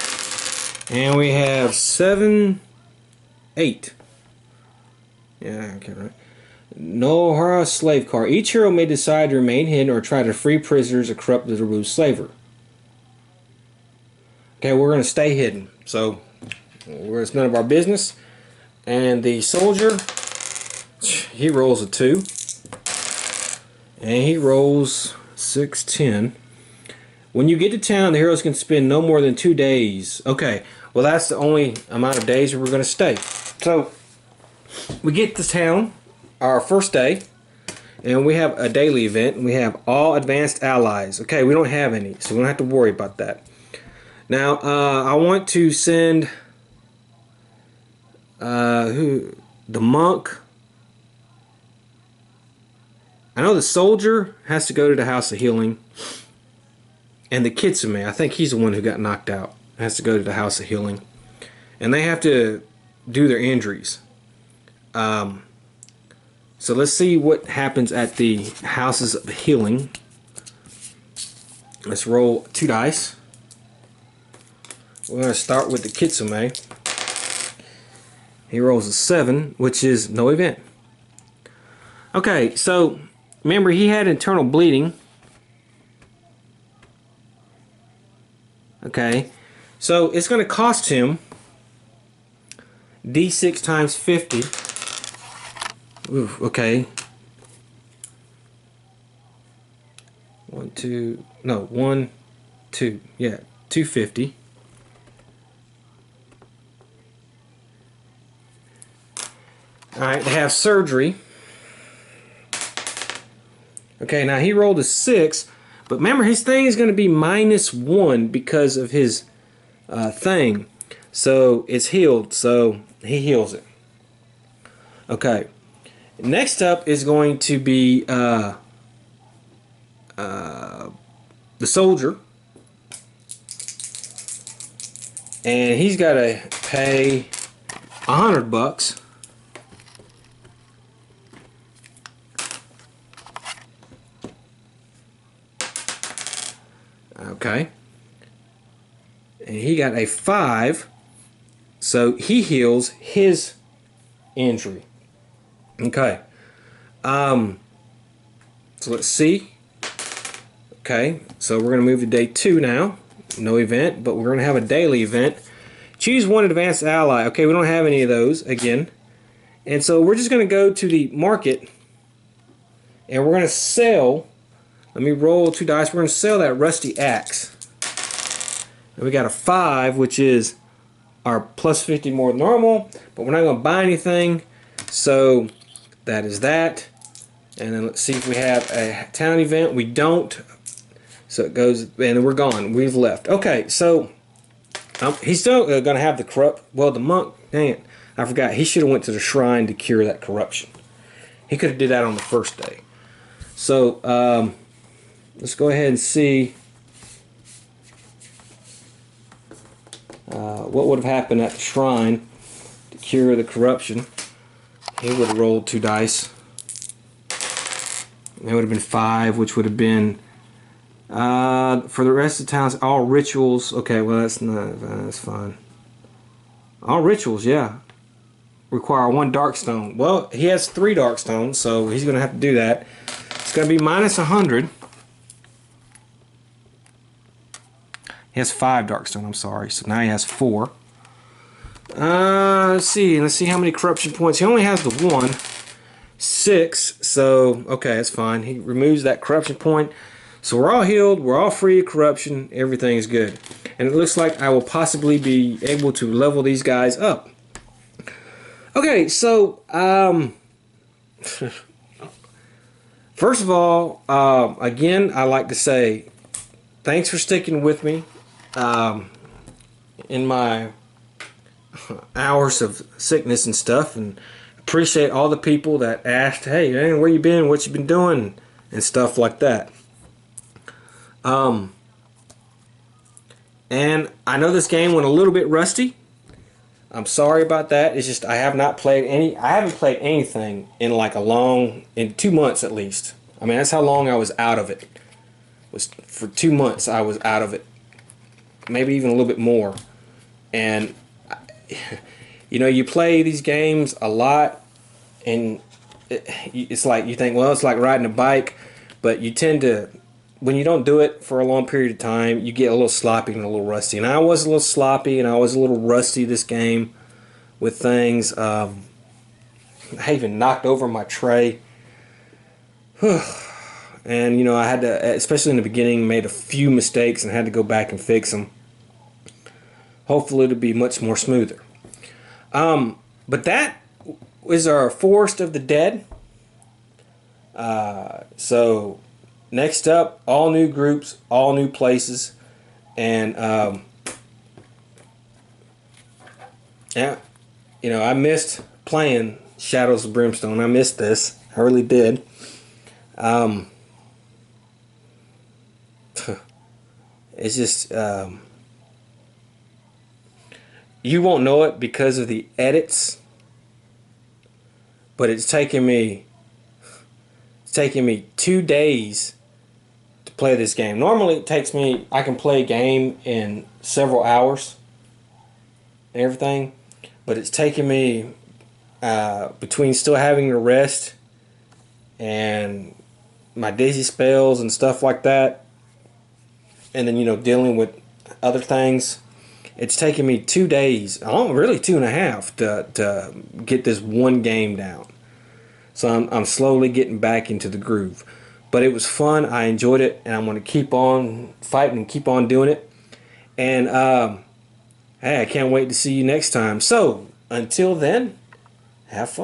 And we have 7, 8. Yeah, okay, right. Nohara slave car. Each hero may decide to remain hidden or try to free prisoners or corrupt the Daru slaver. Okay, we're going to stay hidden. So it's none of our business. And the soldier, he rolls a 2. And he rolls 6, 10. When you get to town, the heroes can spend no more than 2 days. Okay, well that's the only amount of days we're going to stay. So we get to town, our first day, and we have a daily event. And we have all advanced allies. Okay, we don't have any, so we don't have to worry about that. Now, I want to send the monk I know the soldier has to go to the House of Healing. And the Kitsune, I think he's the one who got knocked out, has to go to the House of Healing. And they have to do their injuries. So let's see what happens at the Houses of Healing. Let's roll 2 dice. We're going to start with the Kitsune. He rolls a 7, which is no event. Okay, so remember he had internal bleeding. Okay, so it's going to cost him D6 times 50. Ooh, okay. 1, 2, no, 1, 2, yeah, 250. Alright, they have surgery. Okay, now he rolled a 6, but remember his thing is going to be -1 because of his thing. So it's healed, so he heals it. Okay. Next up is going to be the soldier. And he's got to pay $100. Okay. And he got a 5. So he heals his injury. Okay. So let's see. Okay. So we're going to move to day 2 now. No event, but we're going to have a daily event. Choose one advanced ally. Okay, we don't have any of those again. And so we're just going to go to the market and we're going to sell. Let me roll 2 dice. We're going to sell that rusty axe. And we got a 5, which is our plus 50 more than normal, but we're not going to buy anything. So that is that. And then let's see if we have a town event. We don't. So it goes, and we're gone. We've left. Okay, so he's still going to have the corrupt. Well, the monk, dang it, I forgot. He should have went to the shrine to cure that corruption. He could have did that on the first day. So let's go ahead and see what would have happened at the shrine to cure the corruption. He would have rolled 2 dice. It would have been 5, which would have been for the rest of the towns, all rituals. Okay, well that's fine. All rituals, yeah, require 1 dark stone. Well, he has 3 dark stones, so he's going to have to do that. It's going to be -100. He has 5 dark stone. I'm sorry. So now he has 4. Let's see. Let's see how many corruption points. He only has the 1. 6. So okay, that's fine. He removes that corruption point. So we're all healed. We're all free of corruption. Everything is good. And it looks like I will possibly be able to level these guys up. Okay, so first of all, again, I like to say thanks for sticking with me in my hours of sickness and stuff, and appreciate all the people that asked, hey man, where you been, what you been doing, and stuff like that. And I know this game went a little bit rusty. I'm sorry about that. It's just I haven't played anything in like in 2 months at least. I mean, that's how long I was out of it. Was for 2 months I was out of it, maybe even a little bit more. And you know, you play these games a lot, and it's like you think, well, it's like riding a bike, but you tend to, when you don't do it for a long period of time, you get a little sloppy and a little rusty. And I was a little sloppy and I was a little rusty this game with things. I even knocked over my tray. And you know, I had to, especially in the beginning, made a few mistakes and had to go back and fix them. Hopefully it'll be much more smoother. But that is our Forest of the Dead. So next up, all new groups, all new places, and yeah, you know, I missed playing Shadows of Brimstone. I missed this. I really did. It's just you won't know it because of the edits, but it's taken me 2 days to play this game. Normally it takes me, I can play a game in several hours and everything, but it's taken me between still having to rest and my dizzy spells and stuff like that, and then dealing with other things. It's taken me 2 days, really 2.5, to get this one game down. So I'm slowly getting back into the groove. But it was fun. I enjoyed it, and I'm going to keep on fighting and keep on doing it. And hey, I can't wait to see you next time. So until then, have fun.